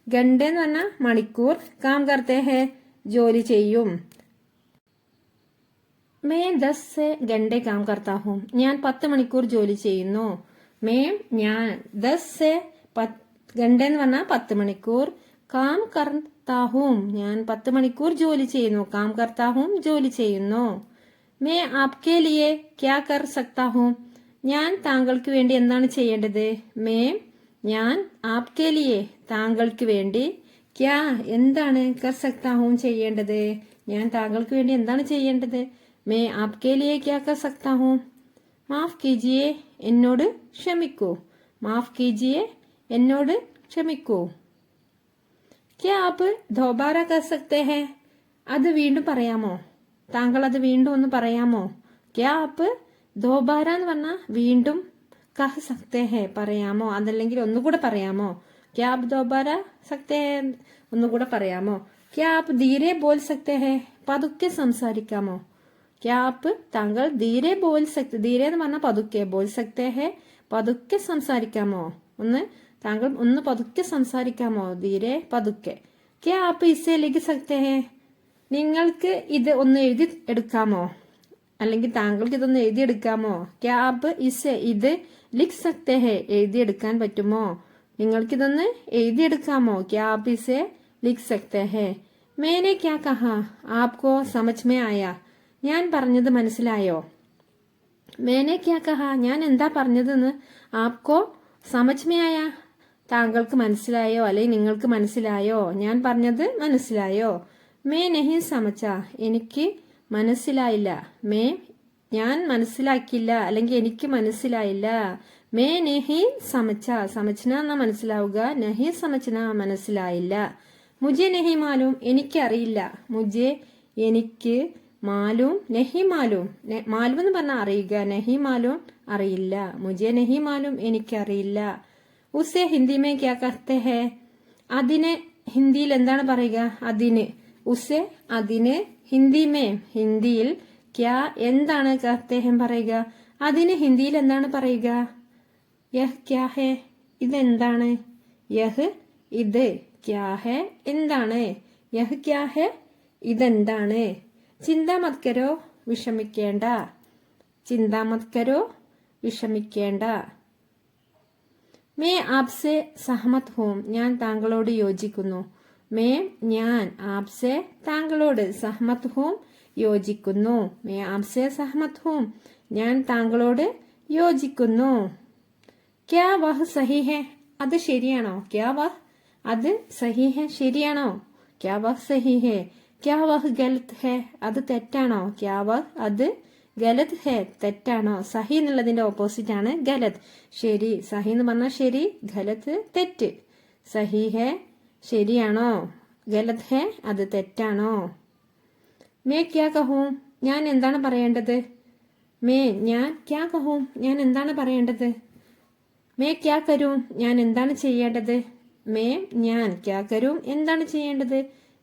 ഘണ്ടെ എന്ന് പറഞ്ഞാൽ മണിക്കൂർ, കാം കർത്തേ ഹെ ജോലി ചെയ്യും. മേ 10 ഘണ്ടെ കാം കർത്താ ഹൂം, ഞാൻ 10 മണിക്കൂർ ജോലി ചെയ്യുന്നു. മേ ഞാൻ, 10 ഘണ്ടെ എന്ന് പറഞ്ഞാൽ 10 മണിക്കൂർ, കാം കർത്താ ഹൂം ഞാൻ 10 മണിക്കൂർ ജോലി ചെയ്യുന്നു. കാം കർത്താ ഹൂം ജോലി ചെയ്യുന്നു. മേ ആപ്കെ ലിയേ ക്യാ കർ സക്താ ഹൂം, ഞാൻ താങ്കൾക്ക് വേണ്ടി എന്താണ് ചെയ്യേണ്ടത്? മേ ഞാൻ, ആപ്കെ ലിയേ താങ്കൾക്ക് വേണ്ടി, ക്യാ എന്താണ്, കർ സക്താ ഹൂം ചെയ്യേണ്ടത്, ഞാൻ താങ്കൾക്ക് വേണ്ടി എന്താണ് ചെയ്യേണ്ടത്? മേ ആപ്കെ ലിയേ ക്യാ കർ സക്താ ഹൂം, മാഫ് കീജിയേ എന്നോട് ക്ഷമിക്കൂ. മാഫ് കീജിയേ എന്നോട് ക്ഷമിക്കൂ. ക്യാ ആപ്പ് ദോബാര കർ സക്തേ ഹെ, അത് വീണ്ടും പറയാമോ? താങ്കൾ അത് വീണ്ടും ഒന്ന് പറയാമോ? ക്യാ ആപ്പ് ദോബാര എന്ന് പറഞ്ഞാൽ വീണ്ടും, കഹ് സക്തേ ഹെ പറയാമോ, അതല്ലെങ്കിൽ ഒന്നുകൂടെ പറയാമോ? ക്യാ ആപ്പ് ദോബാര സക്തേ ഹെ, ഒന്നുകൂടെ പറയാമോ? ക്യാ ആപ്പ് ധീരെ ബോൽ സക്തേ ഹെ, പതുക്കെ സംസാരിക്കാമോ? ക്യാ ആപ്പ് താങ്കൾ ധീരെ ബോൽ സക്തേ, ധീരെ എന്ന് പറഞ്ഞാൽ പതുക്കെ, ബോൽ സക്തേ ഹെ പതുക്കെ സംസാരിക്കാമോ, ഒന്ന് താങ്കൾ ഒന്ന് പതുക്കെ സംസാരിക്കാമോ, ധീരെ പതുക്കെ. ക്യാ ആപ്പ് ഇസേ ലിഖ് സക്തേ ഹെ, നിങ്ങൾക്ക് ഇത് ഒന്ന് എഴുതി എടുക്കാമോ, അല്ലെങ്കിൽ താങ്കൾക്ക് ഇതൊന്ന് എഴുതിയെടുക്കാമോ? ക്യാ ആപ്പ് ഇസേ ഇത്, ലിഖ് സക്തേ ഹെ എഴുതിയെടുക്കാൻ പറ്റുമോ, നിങ്ങൾക്കിതൊന്ന് എഴുതിയെടുക്കാമോ? ക്യാ ആപ്പ് ഇസേ ലിഖ് സക്തേ ഹെ. മേനെ ക്യാ കഹാ ആപ്കോ സമജ് മേ ആയാ, ഞാൻ പറഞ്ഞത് മനസ്സിലായോ? മേനെ ക്യാ കഹാ, ഞാൻ എന്താ പറഞ്ഞതെന്ന്, ആപ്കോ സമജ് മേ ആയാ താങ്കൾക്ക് മനസ്സിലായോ, അല്ലെങ്കിൽ നിങ്ങൾക്ക് മനസ്സിലായോ? ഞാൻ പറഞ്ഞത് മനസ്സിലായോ? മേ നഹി സമജ, എനിക്ക് മനസ്സിലായില്ല. മേ ഞാൻ മനസ്സിലാക്കില്ല, അല്ലെങ്കിൽ എനിക്ക് മനസ്സിലായില്ല. മേ നഹി സമജ, സമജ്ന എന്നാ മനസ്സിലാവുക, നഹി സമജ്ന മനസ്സിലായില്ല. മുജെ നഹി മാലൂം, എനിക്കറിയില്ല. മുജെ എനിക്ക്, മാലൂം നഹി മാലൂം, മാലൂം എന്ന് പറഞ്ഞാൽ അറിയുക, നഹി മാലൂം അറിയില്ല. മുജെ നഹി മാലൂം എനിക്കറിയില്ല. ഉസേ ഹിന്ദി മേ ക്യാ കഹത്തെ ഹെ, അതിനെ ഹിന്ദിയിൽ എന്താണ് പറയുക? അതിന്. ഉസെ അതിന്. ഹിന്ദി മേ ഹിന്ദിയിൽ ക്യാ എന്താണ് കഹത്തെ ഹെ പറയുക? അതിന് ഹിന്ദിയിൽ എന്താണ് പറയുക? യഹ് ക്യാ ഹെ ഇതെന്താണ്? യഹ് ഇത്. ക്യാ ഹെ എന്താണ്? യഹ് ക്യാ ഹെ ഇതെന്താണ്? ചിന്ത മത് കരോ വിഷമിക്കേണ്ട. ചിന്ത മത് കരോ വിഷമിക്കേണ്ട. മേ ആപ്സെ സഹമത് ഹൂം ഞാൻ താങ്കളോട് യോജിക്കുന്നു. മേ ഞാൻ ആപ്സെ താങ്കളോട് സഹമത് ഹൂം യോജിക്കുന്നു. മേ ആപ്സെ സഹമത് ഹൂം ഞാൻ താങ്കളോട് യോജിക്കുന്നു. ക്യാ വഹ് സഹി ഹെ അത് ശരിയാണോ? ക്യാ വഹ് അത് സഹി ഹെ ശരിയാണോ? ക്യാ വഹ് സഹി ഹെ. ക്യാ വഹ് ഗലത് ഹെ അത് തെറ്റാണോ? ക്യാ വഹ് അത് ഗലത് ഹെ തെറ്റാണോ? സഹി എന്നുള്ളതിന്റെ ഓപ്പോസിറ്റ് ആണ് ഗലത്. ശരി. സഹി എന്ന് പറഞ്ഞാൽ ശരി, ഗലത് തെറ്റ്. സഹി ഹെ ശരിയാണോ? ഗലത് ഹെ അത് തെറ്റാണോ? മേ ക്യാ കഹൂം ഞാൻ എന്താണ് പറയേണ്ടത്? മേ ഞാൻ ക്യാ കഹൂം ഞാൻ എന്താണ് പറയേണ്ടത്? മേ ക്യാ കരൂം ഞാൻ എന്താണ് ചെയ്യേണ്ടത്? മേ ഞാൻ ക്യാ കരൂം എന്താണ് ചെയ്യേണ്ടത്?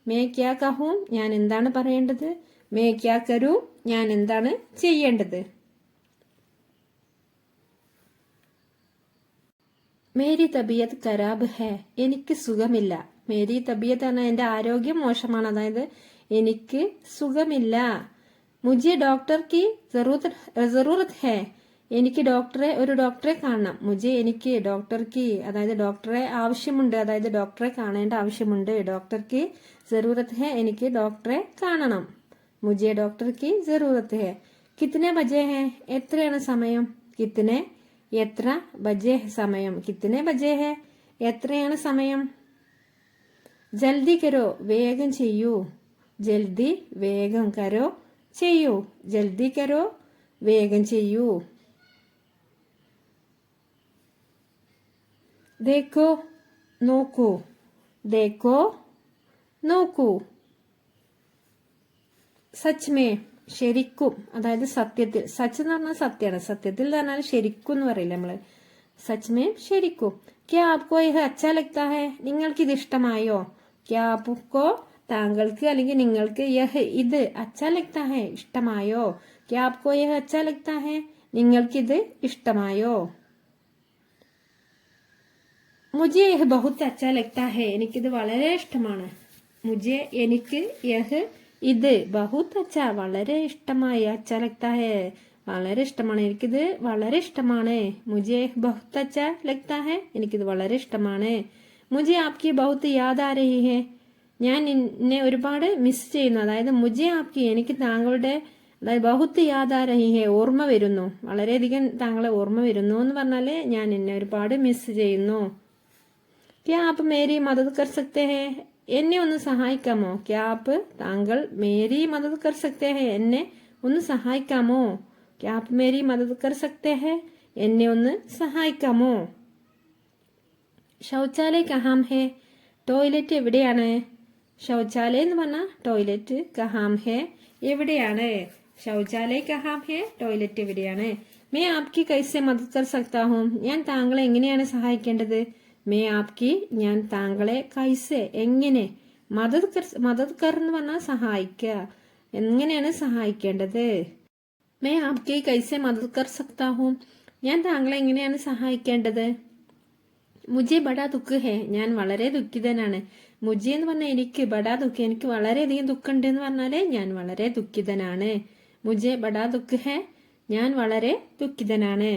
മേ ക്യാ കഹൂം ഞാൻ എന്താണ് പറയേണ്ടത്? മേ ക്യാ കരൂം ഞാൻ എന്താണ് ചെയ്യേണ്ടത്? മേരി തബിയത്ത് ഖരാബ് ഹെ എനിക്ക് സുഖമില്ല. മേരി തബിയത്ത് പറഞ്ഞാൽ എൻ്റെ ആരോഗ്യം മോശമാണ്, അതായത് എനിക്ക് സുഖമില്ല. മുझे ഡോക്ടർ കി ജറൂറത്ത് ഹെ എനിക്ക് ഒരു ഡോക്ടറെ കാണണം. എനിക്ക് ഡോക്ടർ കി അതായത് ഡോക്ടറെ ആവശ്യമുണ്ട്, അതായത് ഡോക്ടറെ കാണേണ്ട ആവശ്യമുണ്ട്. ഡോക്ടർ കി ജറൂറത്ത് ഹെ എനിക്ക് ഡോക്ടറെ കാണണം. മുझे ഡോക്ടർ കി ജറൂറത്ത് ഹെ. കിത്തനെ ബജെ ഹെ എത്രയാണ് സമയം? കിത്തനെ എത്ര ബജെ സമയം. കിത്തനെ ബജെ ഹെ എത്രയാണ് സമയം? ജൽദി കരോ വേഗം ചെയ്യൂ. ജൽദി വേഗം കരോ ചെയ്യൂ. ജൽദി കരോ വേഗം ചെയ്യൂ. ദേഖോ നോക്കൂ. ദേഖോ നോക്കൂ. സച്ച് മേ ശരിക്കും അതായത് സത്യത്തിൽ. സച്ച് എന്ന് പറഞ്ഞാൽ സത്യമാണ്. സത്യത്തിൽ എന്ന് പറഞ്ഞാൽ ശരിക്കും എന്ന് പറയില്ല നമ്മള്. സച്ച് മേ ശരിക്കും. ക്യാ ആപ്കോ യഹ് അച്ഛാ ലഗ്താ ഹെ നിങ്ങൾക്ക് ഇത് ഇഷ്ടമായോ? ക്യാ ആപ്കോ താങ്കൾക്ക് അല്ലെങ്കിൽ നിങ്ങൾക്ക് യഹ് ഇത് അച്ഛാ ലഗ്താ ഹെ ഇഷ്ടമായോ? ക്യാ ആപ്കോ യഹ് അച്ഛാ ലഗ്താ ഹെ നിങ്ങൾക്കിത് ഇഷ്ടമായോ? മുझे യഹ് ബഹുത് അച്ഛാ ലഗ്താ ഹെ എനിക്കിത് വളരെ ഇഷ്ടമാണ്. മുझे എനിക്ക് യഹ് ഇത് ബഹുത് അച്ഛ വളരെ ഇഷ്ടമായി. അച്ഛാ ലഗ്താ ഹെ വളരെ ഇഷ്ടമാണ്. എനിക്കിത് വളരെ ഇഷ്ടമാണ്. മുझे ബഹുത് അച്ഛ ലഗ്താ ഹെ എനിക്കിത് വളരെ ഇഷ്ടമാണ്. മുझे ആപ്കി ബഹുത് യാദ് ആ രഹി ഹെ ഞാൻ നിന്നെ ഒരുപാട് മിസ് ചെയ്യുന്നു. അതായത് മുझे ആപ്കി എനിക്ക് താങ്കളുടെ അതായത് ബഹുത്ത് യാദ് ആ രഹി ഹെ ഓർമ്മ വരുന്നു. വളരെയധികം താങ്കളെ ഓർമ്മ വരുന്നു എന്ന് പറഞ്ഞാല് ഞാൻ നിന്നെ ഒരുപാട് മിസ് ചെയ്യുന്നു. ക്യാ ആപ്പ് മേരി മദത് കർ സക്തേ ഹെ എന്നെ ഒന്ന് സഹായിക്കാമോ? ക്യാ ആപ്പ് താങ്കൾ മേരി മദത് കർ സക്തേ ഹെ എന്നെ ഒന്ന് സഹായിക്കാമോ? ക്യാ ആപ്പ് മേരി മദത് കർ സക്തേ ഹെ എന്നെ ഒന്ന് സഹായിക്കാമോ? ശൗചാലയ് കഹാം ഹെ ടോയ്ലറ്റ് എവിടെയാണ്? ശൗചാലയ എന്ന് പറഞ്ഞാൽ ടോയ്ലറ്റ്. കഹാം ഹെ എവിടെയാണ്? ശൗചാലയ് കഹാം ഹെ ടോയ്ലറ്റ് എവിടെയാണ്? മേ ആപ്കി കൈസെ മദത് കർ സക്താ ഹൂം ഞാൻ താങ്കളെ എങ്ങനെയാണ് സഹായിക്കേണ്ടത്? മേ ആപ്കി ഞാൻ താങ്കളെ കൈസെ എങ്ങനെ മദത് കർ എന്ന് പറഞ്ഞാൽ സഹായിക്കുക. എങ്ങനെയാണ് സഹായിക്കേണ്ടത്? മേ ആപ്കി കൈസെ മദത് കർ സക്താ ഹൂം ഞാൻ താങ്കളെ എങ്ങനെയാണ് സഹായിക്കേണ്ടത്? മുझे ബഡാ ദുഃഖ് ഹെ ഞാൻ വളരെ ദുഃഖിതനാണ്. മുझे എന്ന് പറഞ്ഞാൽ എനിക്ക്, ബഡാ ദുഃഖ് എനിക്ക് വളരെയധികം ദുഃഖമുണ്ട് എന്ന് പറഞ്ഞാല് ഞാൻ വളരെ ദുഃഖിതനാണ്. മുझे ബഡാ ദുഃഖ് ഹെ ഞാൻ വളരെ ദുഃഖിതനാണ്.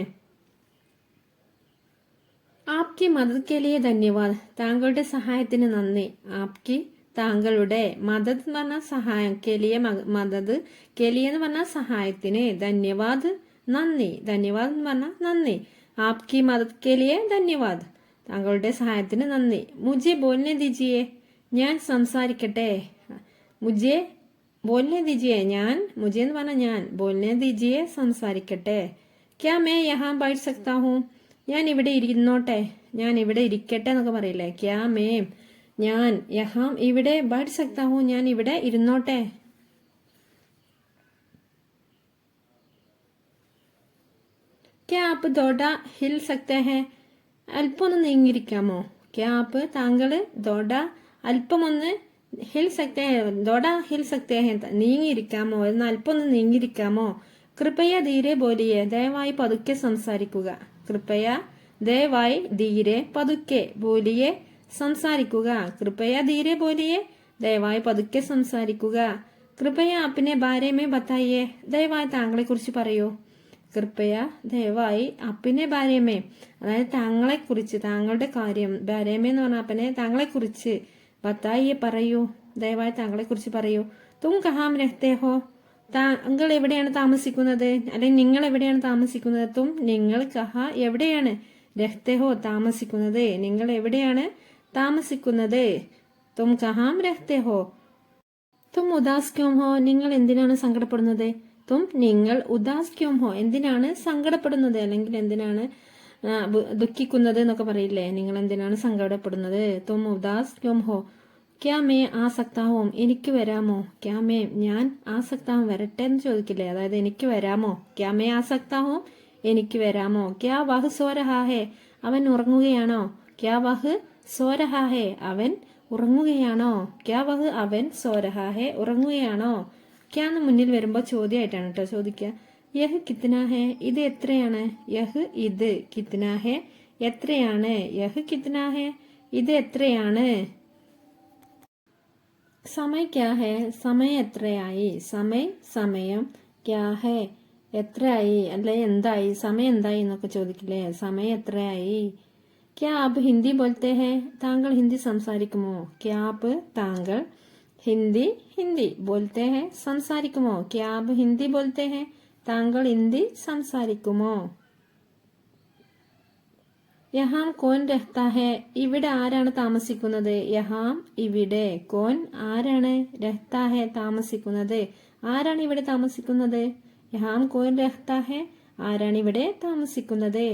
ആപ്കി മദത് കെ ലിയെ ധന്യവാദ് താങ്കളുടെ സഹായത്തിന് നന്ദി. ആപ്കി താങ്കളുടെ മദത് എന്ന് പറഞ്ഞാൽ സഹായം. കെലിയ മദത്. കെലിയ എന്ന് പറഞ്ഞാൽ സഹായത്തിന്. ധന്യവാദ് നന്ദി. ധന്യവാദ് എന്ന് പറഞ്ഞാൽ നന്ദി. ആപ്കി മദത് കെ ലിയെ ധന്യവാദ് താങ്കളുടെ സഹായത്തിന് നന്ദി. മുझे ബോൽനെ ദീജിയെ ഞാൻ സംസാരിക്കട്ടെ. മുझे ബോൽനെ ദീജിയെ ഞാൻ. മുझे എന്ന് പറഞ്ഞാൽ ഞാൻ. ബോൽനെ ദീജിയെ സംസാരിക്കട്ടെ. ക്യാ മേ യഹാ ബൈഠ് സക്താ ഹൂം ഞാൻ ഇവിടെ ഇരുന്നോട്ടെ. ഞാൻ ഇവിടെ ഇരിക്കട്ടെ എന്നൊക്കെ പറയില്ലേ. ക്യാ മേ ഞാൻ യഹാം ഇവിടെ ബൈഠ് സക്താ ഹൂം ഞാൻ ഇവിടെ ഇരുന്നോട്ടെ. ക്യാ ആപ്പ് ദോഡ ഹിൽ സക്തേ ഹെ അല്പം ഒന്ന് നീങ്ങിയിരിക്കാമോ? ക്യാ ആപ്പ് താങ്കൾ ദോഡ അല്പമൊന്ന് ഹിൽ സക്തേ ഹെ ദോടാ ഹിൽ സക്തേ ഹെ നീങ്ങിയിരിക്കാമോ എന്ന് അല്പം ഒന്ന് നീങ്ങിയിരിക്കാമോ കൃപയ ധീരെ ബോലിയെ ദയവായി പതുക്കെ സംസാരിക്കുക കൃപയ ദയവായി ധീരെ പതുക്കെ ബോലിയെ സംസാരിക്കുക കൃപയ ധീരെ ബോലിയെ ദയവായി പതുക്കെ സംസാരിക്കുക കൃപയ അപ്പിനെ ബാരേമേ ബത്തായിയെ ദയവായി താങ്കളെ കുറിച്ച് പറയൂ കൃപയ ദയവായി അപ്പിനെ ബാരേമേ അതായത് താങ്കളെ കുറിച്ച് താങ്കളുടെ കാര്യം ബാരേമേ എന്ന് പറഞ്ഞ അപ്പനെ താങ്കളെ കുറിച്ച് ബത്തായിയെ പറയൂ ദയവായി താങ്കളെ കുറിച്ച് പറയൂ തും കഹാം രഹ്തേ ഹോ താങ്കൾ എവിടെയാണ് താമസിക്കുന്നത് അല്ലെങ്കിൽ നിങ്ങൾ എവിടെയാണ് താമസിക്കുന്നത് തും നിങ്ങൾ കഹ എവിടെയാണ് രഹ്തേ ഹോ താമസിക്കുന്നത് നിങ്ങൾ എവിടെയാണ് താമസിക്കുന്നത് തും കഹാം രഹ്തേ ഹോ തും ഉദാസ് ക്യോം ഹോ നിങ്ങൾ എന്തിനാണ് സങ്കടപ്പെടുന്നത് തും നിങ്ങൾ ഉദാസ് ക്യോം ഹോ എന്തിനാണ് സങ്കടപ്പെടുന്നത് അല്ലെങ്കിൽ എന്തിനാണ് ദുഃഖിക്കുന്നത് എന്നൊക്കെ പറയില്ലേ നിങ്ങൾ എന്തിനാണ് സങ്കടപ്പെടുന്നത് തും ഉദാസ് ക്യോം ഹോ ക്യാ മേ ആ സക്താഹോം എനിക്ക് വരാമോ ക്യാ മേ ഞാൻ ആ സക്താഹം വരട്ടെ എന്ന് ചോദിക്കില്ലേ അതായത് എനിക്ക് വരാമോ ക്യാ മേ ആ സക്താഹോം എനിക്ക് വരാമോ ക്യാ വഹ് സോരഹാഹേ അവൻ ഉറങ്ങുകയാണോ ക്യാ വഹ് സോരഹാഹേ അവൻ ഉറങ്ങുകയാണോ ക്യാ വഹ് അവൻ സോരഹാഹേ ഉറങ്ങുകയാണോ ക്യാന്ന് മുന്നിൽ വരുമ്പോൾ ചോദ്യമായിട്ടാണ് കേട്ടോ ചോദിക്കുക യഹ് കിത്നാ ഹേ ഇത് എത്രയാണ് യഹ് ഇത് കിത്നാ ഹേ എത്രയാണ് യഹ് കിത്നാ ഹേ ഇത് എത്രയാണ് സമയ ക്യാ ഹേ സമയം എത്രയായി സമയം ക്യാ ഹേ എത്രയായി അല്ലെ എന്തായി സമയം എന്തായി എന്നൊക്കെ ചോദിക്കില്ലേ സമയം എത്രയായി ക്യാ ആപ്പ് ഹിന്ദി ബോൾത്തെ ഹേ താങ്കൾ ഹിന്ദി സംസാരിക്കുമോ ക്യാ ആപ്പ് താങ്കൾ ഹിന്ദി ബോൾത്തെ ഹേ സംസാരിക്കുമോ ക്യാ ആപ്പ് ഹിന്ദി ബോൾത്തെ ഹേ താങ്കൾ ഹിന്ദി സംസാരിക്കുമോ യഹാം കോൻ രഹ്താ ഹേ ഇവിടെ ആരാണ് താമസിക്കുന്നത് യഹാം ഇവിടെ കോൻ ആരാണ് രഹ്താ ഹേ താമസിക്കുന്നത് ആരാണ് ഇവിടെ താമസിക്കുന്നത് യഹാം കോൻ രഹ്താ ഹേ ആരാണ് ഇവിടെ താമസിക്കുന്നത്